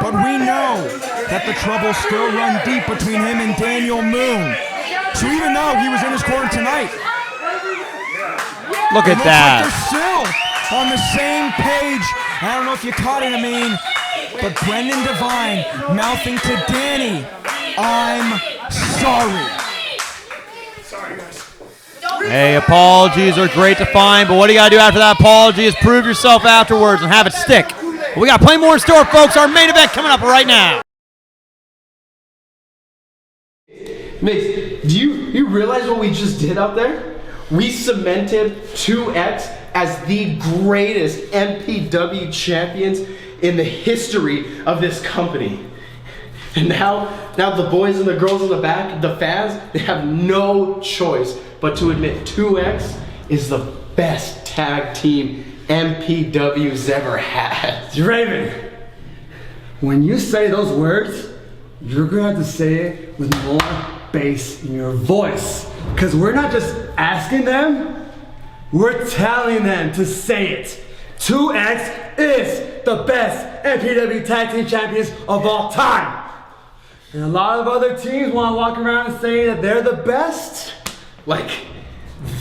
but we know that the troubles still run deep between him and Daniel Moon. So even though he was in his corner tonight, look at that. Like they're still on the same page. I don't know if you caught it, but Brendan Devine mouthing to Danny, "I'm sorry." Hey, apologies are great to find, but what do you got to do after that apology is prove yourself afterwards and have it stick. We got plenty more in store, folks. Our main event coming up right now. Migs, do you realize what we just did out there? We cemented 2X as the greatest MPW champions in the history of this company. And now the boys and the girls in the back, the fans, they have no choice but to admit 2X is the best tag team MPW's ever had. Draven, when you say those words, you're gonna have to say it with more bass in your voice. Because we're not just asking them, we're telling them to say it. 2X is the best MPW tag team champions of all time. And a lot of other teams want to walk around and say that they're the best. Like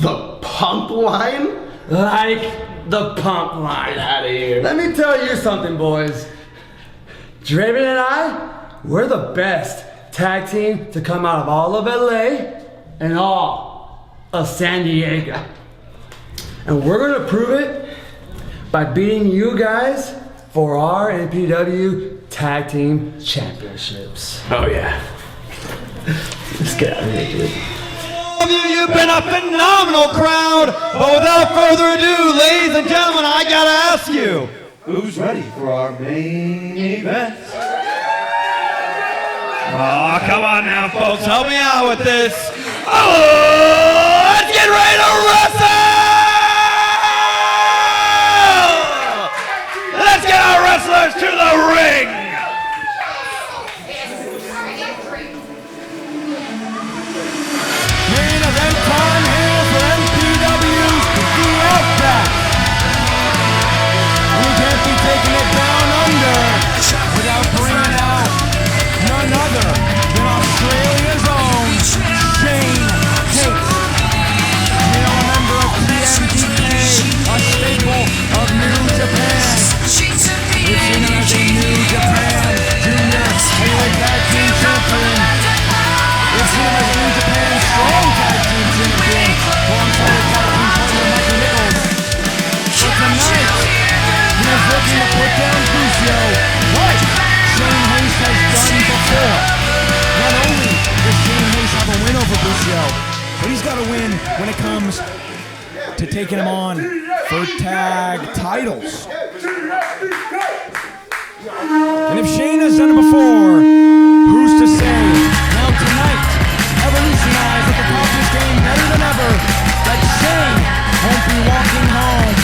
the pump line? Like the pump line. Get out of here. Let me tell you something, boys. Draven and I, we're the best tag team to come out of all of LA and all of San Diego. And we're gonna prove it by beating you guys for our MPW tag team championships. Oh yeah. Let's get out of here, dude. You've been a phenomenal crowd, but without further ado, ladies and gentlemen, I gotta ask you, who's ready for our main event? Oh, come on now, folks, help me out with this. Oh, Get ready to wrestle! Let's get our wrestlers to the ring! Main event time here for MPW's The Outback. We can't be taking it down under without bringing out none other than Australia's own Shane Haste. You know, a member of TMDK, a staple of New Japan. We've seen him as a New Japan Junior Heavyweight Tag Team Champion. We've seen him as a New Japan Strong Tag Team Champion alongside his tag team partner Michael Nichols. But tonight, he is looking to put down Busio like Shane Haste has done before. Not only does Shane Haste have a win over Busio, but he's got a win when it comes to taking him on for tag titles. And if Shane has done it before, who's to say? Now tonight, evolutionize at the top of this game better than ever, that Shane won't be walking home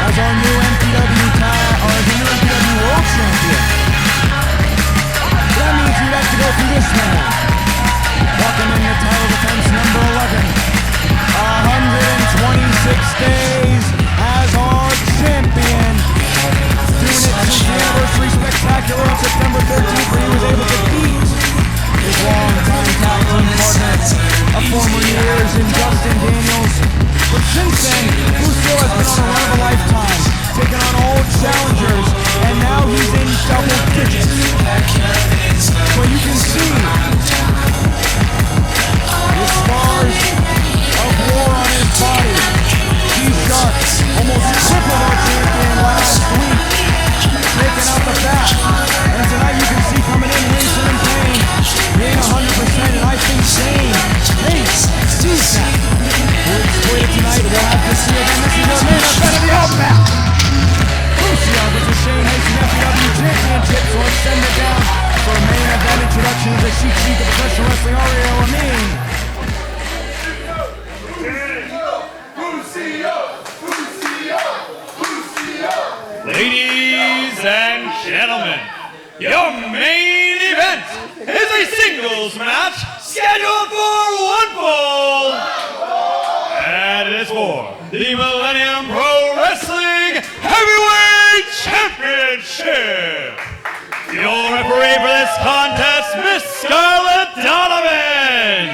as our new MPW World Champion. That means you'd have to go through this man. Walking in the title defense number 11. 126 days as our champion. Doing it since the anniversary spectacular on September 13th, where he was able to beat his longtime tag team partner of former years in Justin Daniels. But since then, Busio has been on a run of a lifetime, taking on old challengers, and now he's in double digits. But you can see his scars of war on his body. G-Shark almost tripled our champion last week, taking out the back. And tonight you can see coming in Winston and Payne, being 100%, and I think Shane Haste sees that. We'll exploit it tonight. We'll have to see again. This is your main event of the Outback. Busio versus Shane Haste in MPW Championship. So let's send it down for a main event introduction of the Sheik of professional wrestling, Ario Amin. Ladies and gentlemen, your main event is a singles match scheduled for one fall. And it is for the Millennium Pro Wrestling Heavyweight Championship. Your referee for this contest, Miss Scarlett Donovan.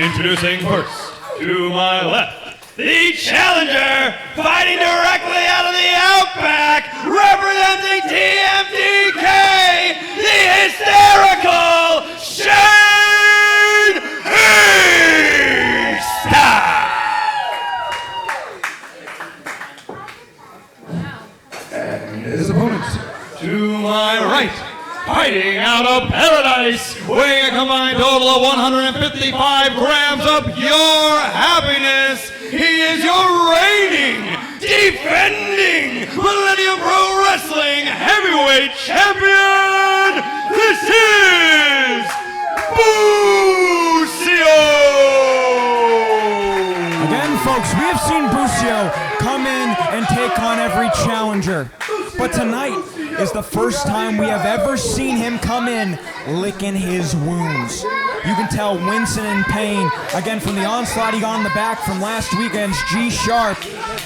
Introducing first, to my left, the challenger, fighting directly out of the Outback, representing TMDK, the hysterical Shane Haste! And his opponent, to my right, fighting out of Paradise, weighing a combined total of 155 grams of pure happiness. He is your reigning, defending Millennium Pro Wrestling Heavyweight Champion. This is Busio. Again, folks, we have seen Busio come in and take on every challenger. But tonight is the first time we have ever seen him come in licking his wounds. You can tell Winston in pain, again from the onslaught he got on the back from last week against G-Sharp.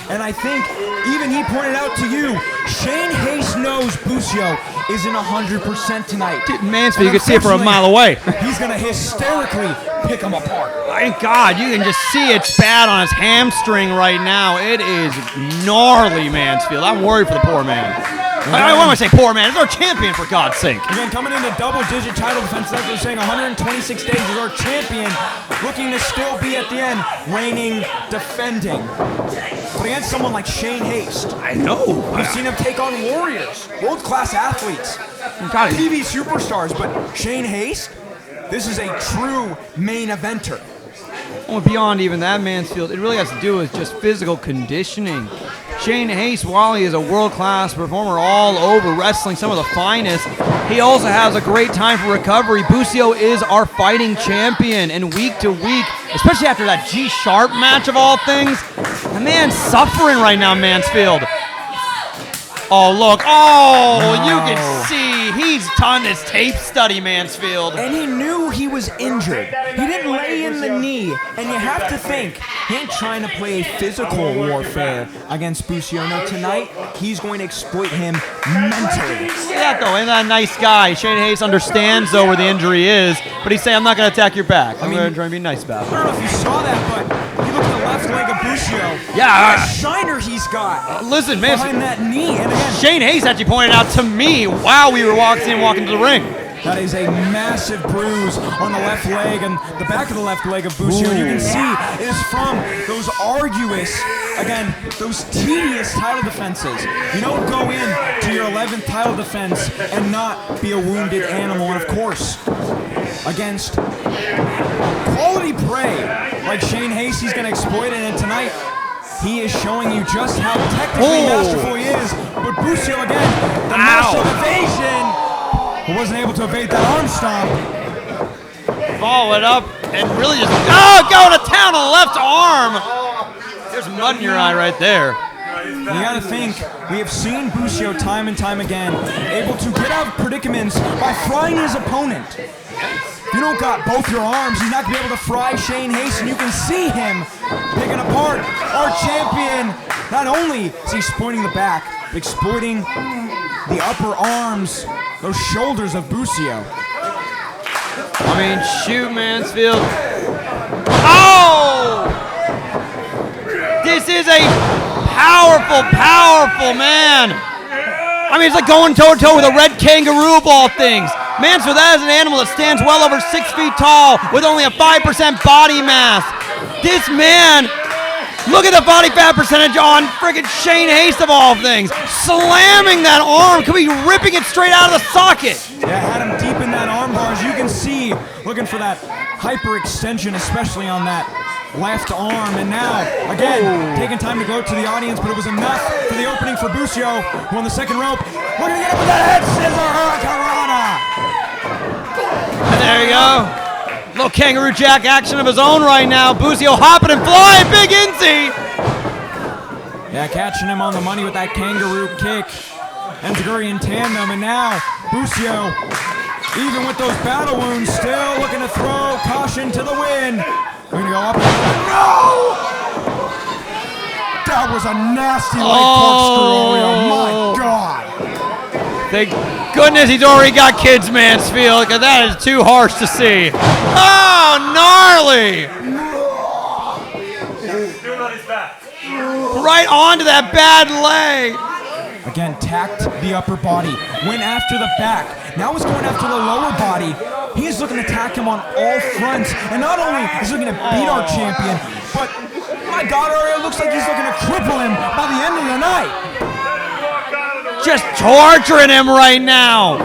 And I think even he pointed out to you, Shane Haste knows Busio isn't 100% tonight. Mansfield, you can see it from a mile away. He's going to hysterically pick him apart. Thank God, you can just see it's bad on his hamstring right now. It is gnarly, Mansfield. I'm worried for the poor man. I don't want to say poor man. It's our champion, for God's sake. Again, coming into double-digit title defense, like we're saying, 126 days is our champion, looking to still be at the end, reigning, defending. But against someone like Shane Haste, I know. We've seen him take on warriors, world-class athletes, TV superstars, but Shane Haste, this is a true main eventer. Well, beyond even that, Mansfield, it really has to do with just physical conditioning. Shane Hayes, while he is a world-class performer all over wrestling, some of the finest, he also has a great time for recovery. Busio is our fighting champion, and week to week, especially after that G-Sharp match of all things, the man's suffering right now, Mansfield. Oh, look. Oh, you can see he's done his tape study, Mansfield. And he knew he was injured. He didn't lay in the knee. And you have to think, he ain't trying to play physical warfare against Busio. No, tonight, he's going to exploit him mentally. See that, though? Ain't that a nice guy? Shane Hayes understands, though, where the injury is. But he's saying, I'm not going to attack your back. I'm going to try and be nice about it. I don't know if you saw that, but you look at the left leg of Busio. Yeah. What a shiner he's got. Listen, man. Behind that knee. And again, Shane Hayes actually pointed out to me while we were walking to the ring. that is a massive bruise on the left leg and the back of the left leg of Busio. And you can see it is from those arduous, again, those tedious title defenses. You don't go in to your 11th title defense and not be a wounded animal. And of course, against quality prey like Shane Hayes, he's going to exploit it. And tonight, he is showing you just how technically masterful he is. But Busio, again, the massive evasion. He wasn't able to evade that arm stomp. Follow it up and really just, going to town on the left arm. There's mud in your eye right there. You gotta think, we have seen Busio time and time again able to get out of predicaments by frying his opponent. If you don't got both your arms, you're not gonna be able to fry Shane Hayes, and you can see him picking apart our champion. Not only is he exploiting the back, but exploiting the upper arms, those shoulders of Busio. I mean, shoot, Mansfield. Oh! This is a powerful, powerful man. I mean, it's like going toe-to-toe with a red kangaroo of all things. Mansfield, that is an animal that stands well over 6 feet tall with only a 5% body mass. This man, look at the body fat percentage on friggin' Shane Hayes of all things. Slamming that arm, could be ripping it straight out of the socket. Yeah, had him deep in that arm bar, as you can see, looking for that hyperextension, especially on that left arm. And now, again, taking time to go to the audience, but it was enough for the opening for Busio, who on the second rope, we're gonna get up with that head scissor hurricanrana. And there you go. Little kangaroo jack action of his own right now. Busio hopping and flying, big Inzy. Yeah, catching him on the money with that kangaroo kick. Enziguri in tandem, and now Busio, even with those battle wounds, still looking to throw caution to the wind. We're gonna go up. No! That was a nasty leg corkscrew. Oh my God! Thank goodness he's already got kids, Mansfield, because that is too harsh to see. Oh, gnarly! Right onto that bad leg. Again, tacked the upper body, went after the back. Now he's going after the lower body. He's looking to attack him on all fronts. And not only is he looking to beat our champion, but my God, it looks like he's looking to cripple him by the end of the night. Just torturing him right now.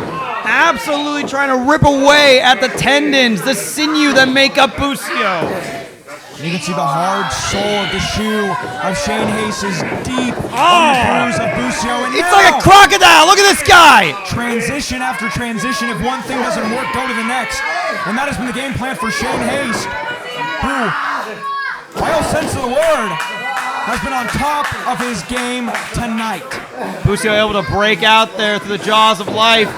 Absolutely trying to rip away at the tendons, the sinew that make up Busio. You can see the hard sole of the shoe of Shane Hayes is deep on the bruise of Busio. And it's like a crocodile. Look at this guy. Transition after transition. If one thing doesn't work, go to the next. And that has been the game plan for Shane Hayes, who, by all sense of the word, has been on top of his game tonight. Busio able to break out there through the jaws of life.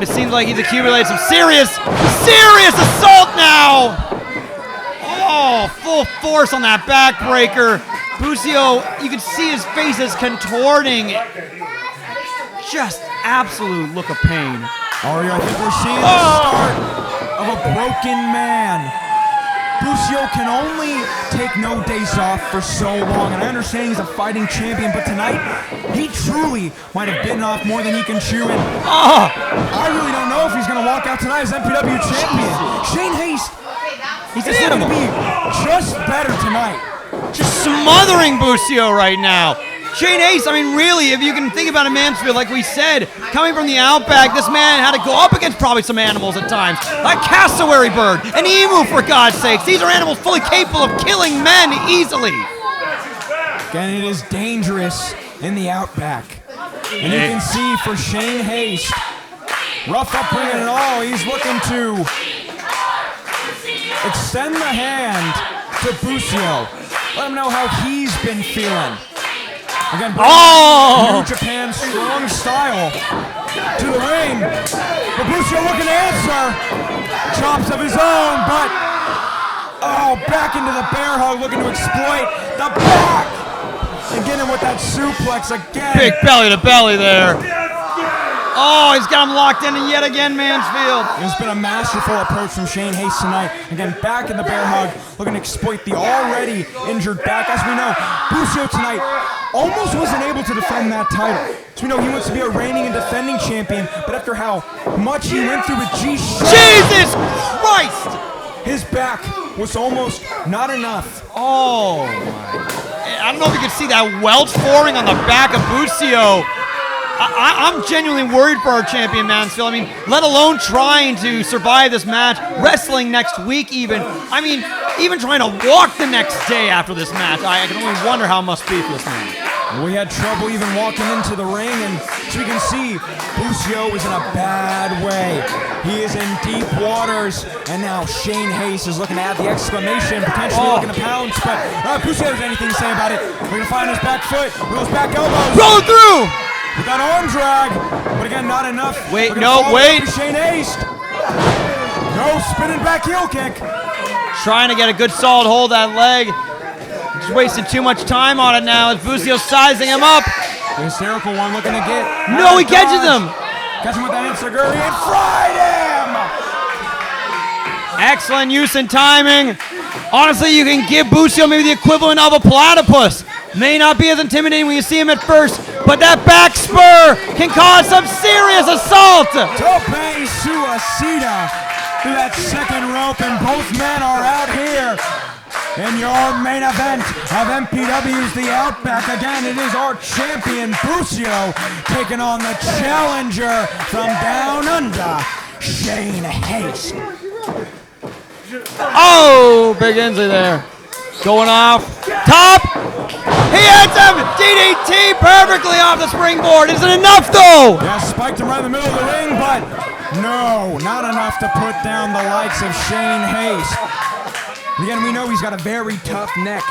It seems like he's accumulated some serious assault now. Oh, full force on that backbreaker. Busio, you can see his face is contorting. Just absolute look of pain. Ario, I think we're seeing the start of a broken man. Busio can only take no days off for so long, and I understand he's a fighting champion, but tonight, he truly might have bitten off more than he can chew, and I really don't know if he's going to walk out tonight as MPW champion. Shane Hayes, he's going to be just better tonight. Just smothering Busio right now. Shane Hayes, I mean, really, if you can think about a Mansfield, like we said, coming from the Outback, this man had to go up against probably some animals at times. A cassowary bird, an emu, for God's sakes. These are animals fully capable of killing men easily. Again, it is dangerous in the Outback. And you can see for Shane Haste, rough upbringing and all, he's looking to extend the hand to Busio. Let him know how he's been feeling. Again, New Japan strong style to the ring. But Busio looking to answer. Chops of his own, but back into the bear hug, looking to exploit the back. And get him with that suplex again. Big belly to belly there. Oh, he's got him locked in yet again, Mansfield. There's been a masterful approach from Shane Haste tonight. Again, back in the bear hug, looking to exploit the already injured back. As we know, Busio tonight almost wasn't able to defend that title. So we know he wants to be a reigning and defending champion, but after how much he went through with Jesus Christ! His back was almost not enough. Oh, my. I don't know if you can see that welch forming on the back of Busio. I'm genuinely worried for our champion, Mansfield. I mean, let alone trying to survive this match, wrestling next week even. I mean, even trying to walk the next day after this match. I can only wonder how it must be for this man. We had trouble even walking into the ring, and as we can see, Busio is in a bad way. He is in deep waters, and now Shane Haste is looking to add the exclamation, potentially looking to pounce, but Busio has anything to say about it. We're going to find his back foot, those back elbows. Roll through! With that arm drag, but again, not enough. Wait, no, wait. Shane Haste. No spinning back heel kick. Trying to get a good solid hold of that leg. Just wasting too much time on it now as Busio sizing him up. The hysterical one looking to get. No, he catches him. Catch him with that enziguri and fried him. Excellent use in timing. Honestly, you can give Busio maybe the equivalent of a platypus. May not be as intimidating when you see him at first, but that back spur can cause some serious assault. Tope suicida through that second rope, and both men are out here in your main event of MPW's The Outback. Again, it is our champion Busio taking on the challenger from down under, Shane Haste. Oh, big Inslee there. Going off. Top. He hits him. DDT perfectly off the springboard. Isn't enough, though. Yeah, spiked him right in the middle of the ring, but no, not enough to put down the likes of Shane Haste. Again, we know he's got a very tough neck.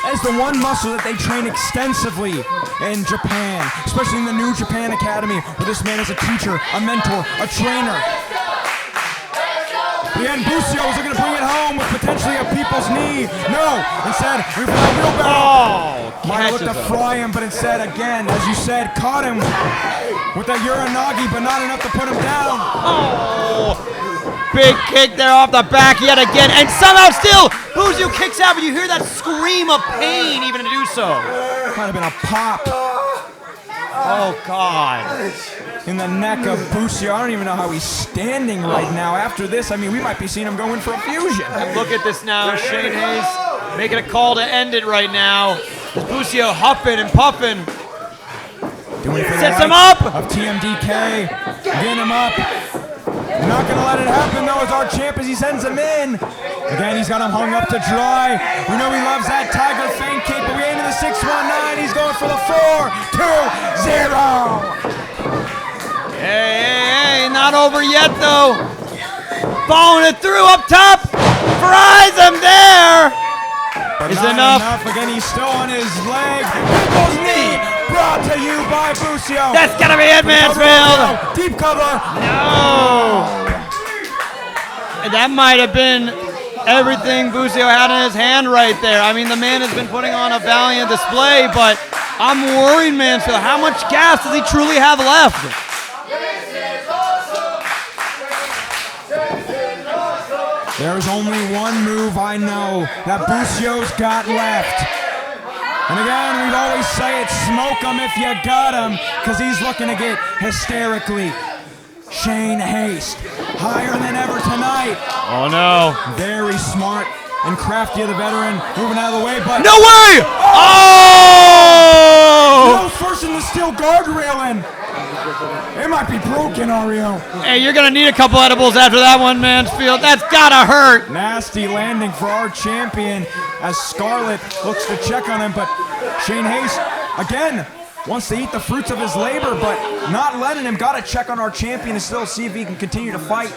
That's the one muscle that they train extensively in Japan, especially in the New Japan Academy, where this man is a teacher, a mentor, a trainer. Again, Busio was looking to bring it home with potentially a people's knee. No, instead, we put a wheelbarrow. Might have looked to fry him, but instead, again, as you said, caught him with that uranagi, but not enough to put him down. Oh, big kick there off the back yet again, and somehow still, Busio kicks out, but you hear that scream of pain even to do so. Might have been a pop. Oh, God. In the neck of Busio. I don't even know how he's standing right now. After this, I mean, we might be seeing him going for a fusion. And look at this now, Shane Haste making a call to end it right now. Busio huffing and puffing. Sets him up. Of TMDK. Getting him up. Not going to let it happen, though, as our champ as he sends him in. Again, he's got him hung up to dry. We know he loves that Tiger feint kick, but we aim to the 619. He's going for the 4-2-0. Hey, not over yet, though. Following it through up top. Fries him there. But is not enough. Again, he's still on his leg. People's knee brought to you by Busio. That's gonna be it, Mansfield. Deep cover. No. And that might have been everything Busio had in his hand right there. I mean, the man has been putting on a valiant display, but I'm worried, Mansfield. How much gas does he truly have left? There's only one move I know that Busio's got left. And again, we'd always say it, smoke him if you got him, because he's looking to get hysterically. Shane Haste, higher than ever tonight. Oh, no. Very smart and crafty of the veteran, moving out of the way, but... No way! Oh! Nose first in the steel guard railing. It might be broken, Ario. Hey, you're going to need a couple edibles after that one, Mansfield. That's got to hurt. Nasty landing for our champion as Scarlett looks to check on him, but Shane Haste, again, wants to eat the fruits of his labor, but not letting him. Got to check on our champion and still see if he can continue to fight.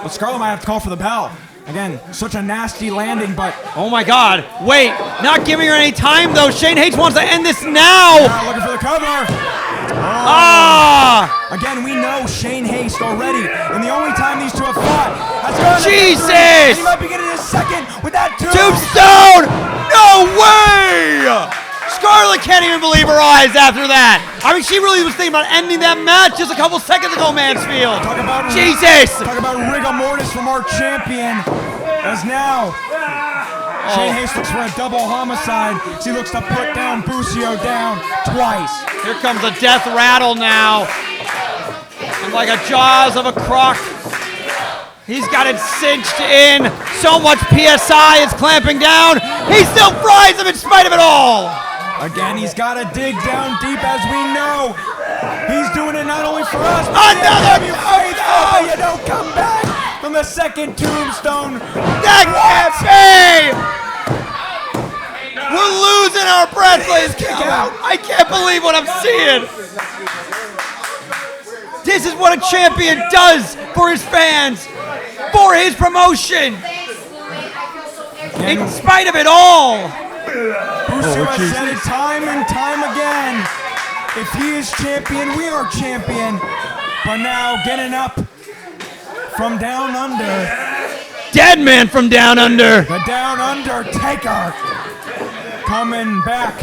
But Scarlett might have to call for the bell. Again, such a nasty landing, but... Oh my God. Wait, not giving her any time though. Shane Haste wants to end this now. Looking for the cover. Again, we know Shane Haste already, and the only time these two have fought has gone Jesus! And he might be getting his second with that Tombstone! No way! Scarlett can't even believe her eyes after that. I mean, she really was thinking about ending that match just a couple seconds ago, Mansfield. Jesus! Talk about rigor mortis from our champion. As now, Shane Haste looks for a double homicide as he looks to put down Busio down twice. Here comes a death rattle now. And like a jaws of a croc. He's got it cinched in. So much PSI is clamping down. He still fries him in spite of it all. Again, he's got to dig down deep, as we know. He's doing it not only for us, but another tombstone. You don't come back from the second tombstone. That can't be. We're losing our breath, ladies and gentlemen. I can't believe what I'm seeing. This is what a champion does for his fans, for his promotion. In spite of it all. Busio has said it time and time again. If he is champion, we are champion. But now getting up from down under. Dead man from down under. The down undertaker. Coming back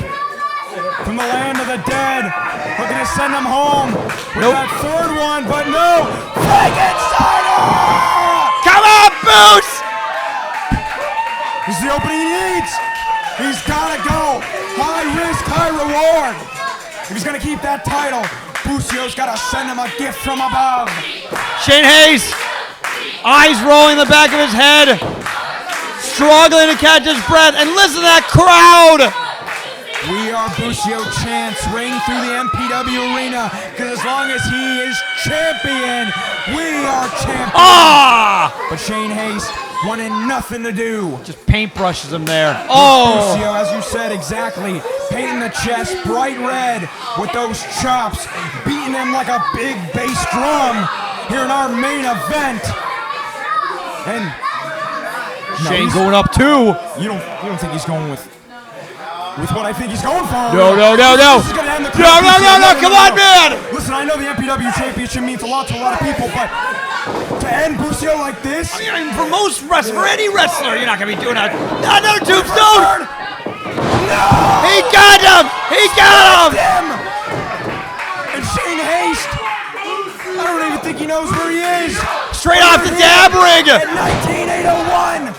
from the land of the dead. Looking to send him home with that third one, but no. Frankensteiner! Come on, Boots! This is the opening he needs. He's got to go. High risk, high reward. If he's going to keep that title, Busio's got to send him a gift from above. Shane Haste, eyes rolling in the back of his head, struggling to catch his breath, and listen to that crowd. We are Busio chants ring through the MPW arena, because as long as he is champion, we are champion. But Shane Haste wanted nothing to do. Just paintbrushes him there. Busio, as you said, exactly. Painting the chest bright red with those chops, beating him like a big bass drum here in our main event. And Shane going up too. You don't think he's going with what I think he's going for? No. This is gonna end the No, come on, man. Listen, I know the MPW championship means a lot to a lot of people, but to end Busio like this? I mean, for most wrestlers, for any wrestler, you're not gonna be doing another tombstone. No! He got him! He got him! And Shane Haste, I don't even think he knows where he is. Straight off the dab ring! At 19801,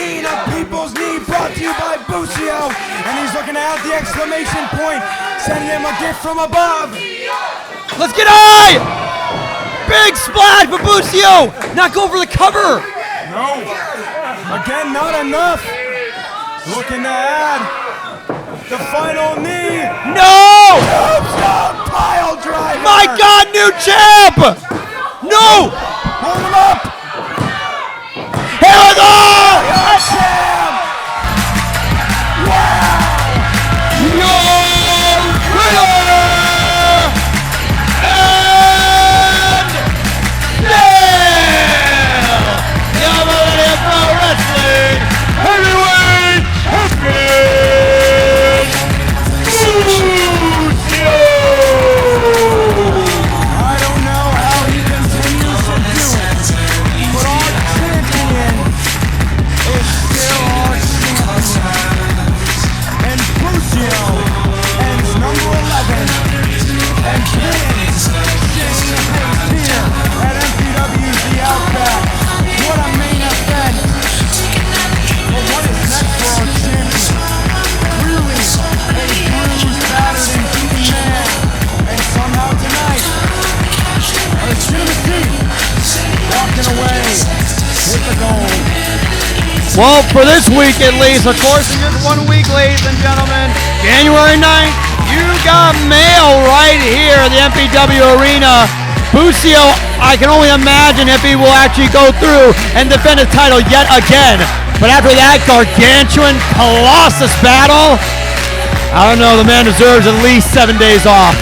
eating a people's knee, brought to you by Busio. And he's looking out the exclamation point, sending him a gift from above. Let's get high! Big splash for Busio! Not going for the cover! No. Again, not enough. Looking to add the final knee. No! Tombstone pile driver. My God, new champ! No! Hold him up. Here we go! Champ. Wow! Your winner! And the Millennium Wrestling Heavyweight Champion, Busio! I don't know how he continues to do it, but our champion is still our champion. And Busio ends number 11 and pins Shane Haste here at MPW's The Outback. What a main event. But what is next for our champion? Clearly a bruised, battered, and beaten man. And somehow tonight, our legitimacy walking away with the gold. Well, for this week at least, of course, in just 1 week, ladies and gentlemen, January 9th, you got mail right here at the MPW Arena. Busio, I can only imagine if he will actually go through and defend his title yet again. But after that gargantuan, colossus battle, I don't know, the man deserves at least 7 days off.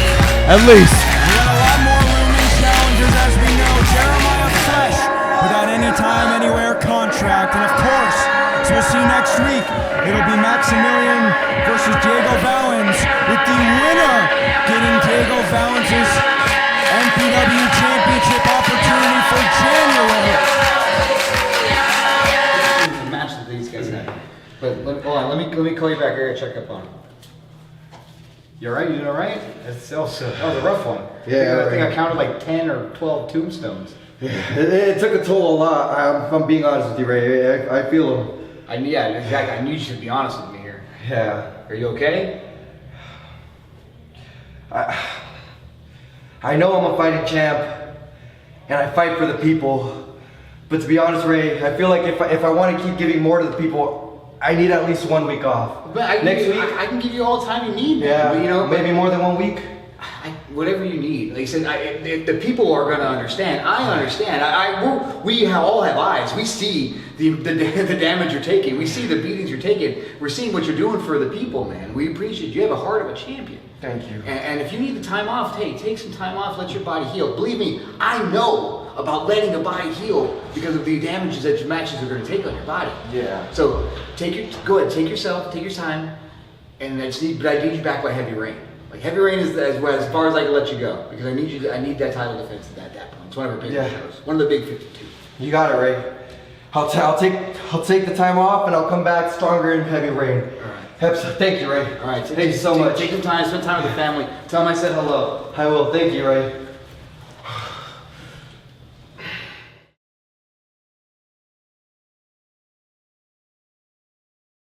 At least. We got a lot more looming challengers, as we know. Jeremiah Flesh, without any time, anywhere contract. And of course, as we'll see next week, it'll be Maximilian versus Diego Valens, with the winner getting Diego Valens' MPW Championship opportunity for January. Match that these guys had. But hold on, let me call you back here and check up on him. You alright? You doing alright? That was a rough one. Yeah, I think I counted like 10 or 12 tombstones. It took a toll a lot. I'm being honest with you, Ray. I feel them. Yeah, exactly. I knew you should be honest with me here. Yeah. Are you okay? I know I'm a fighting champ, and I fight for the people. But to be honest, Ray, I feel like if I want to keep giving more to the people, I need at least 1 week off. But Next week, I can give you all the time you need. Yeah, man. You know, maybe more than 1 week. Whatever you need. Like I said, the people are going to understand. I understand. We all have eyes. We see the damage you're taking. We see the beatings you're taking. We're seeing what you're doing for the people, man. We appreciate you. You have a heart of a champion. Thank you. And if you need the time off, hey, take some time off. Let your body heal. Believe me, I know about letting the body heal because of the damages that your matches are going to take on your body. Yeah. So go ahead, take your time, and I need you back by heavy rain. Like heavy rain is as far as I can let you go because I need that title defense at that point. It's one of our big shows, one of the big 52. You got it, Ray. I'll take the time off and I'll come back stronger in heavy rain. All right. Thank you, Ray. All right. Thank you so much. Take some time, spend time with the family. Tell them I said hello. I will. Thank you, Ray.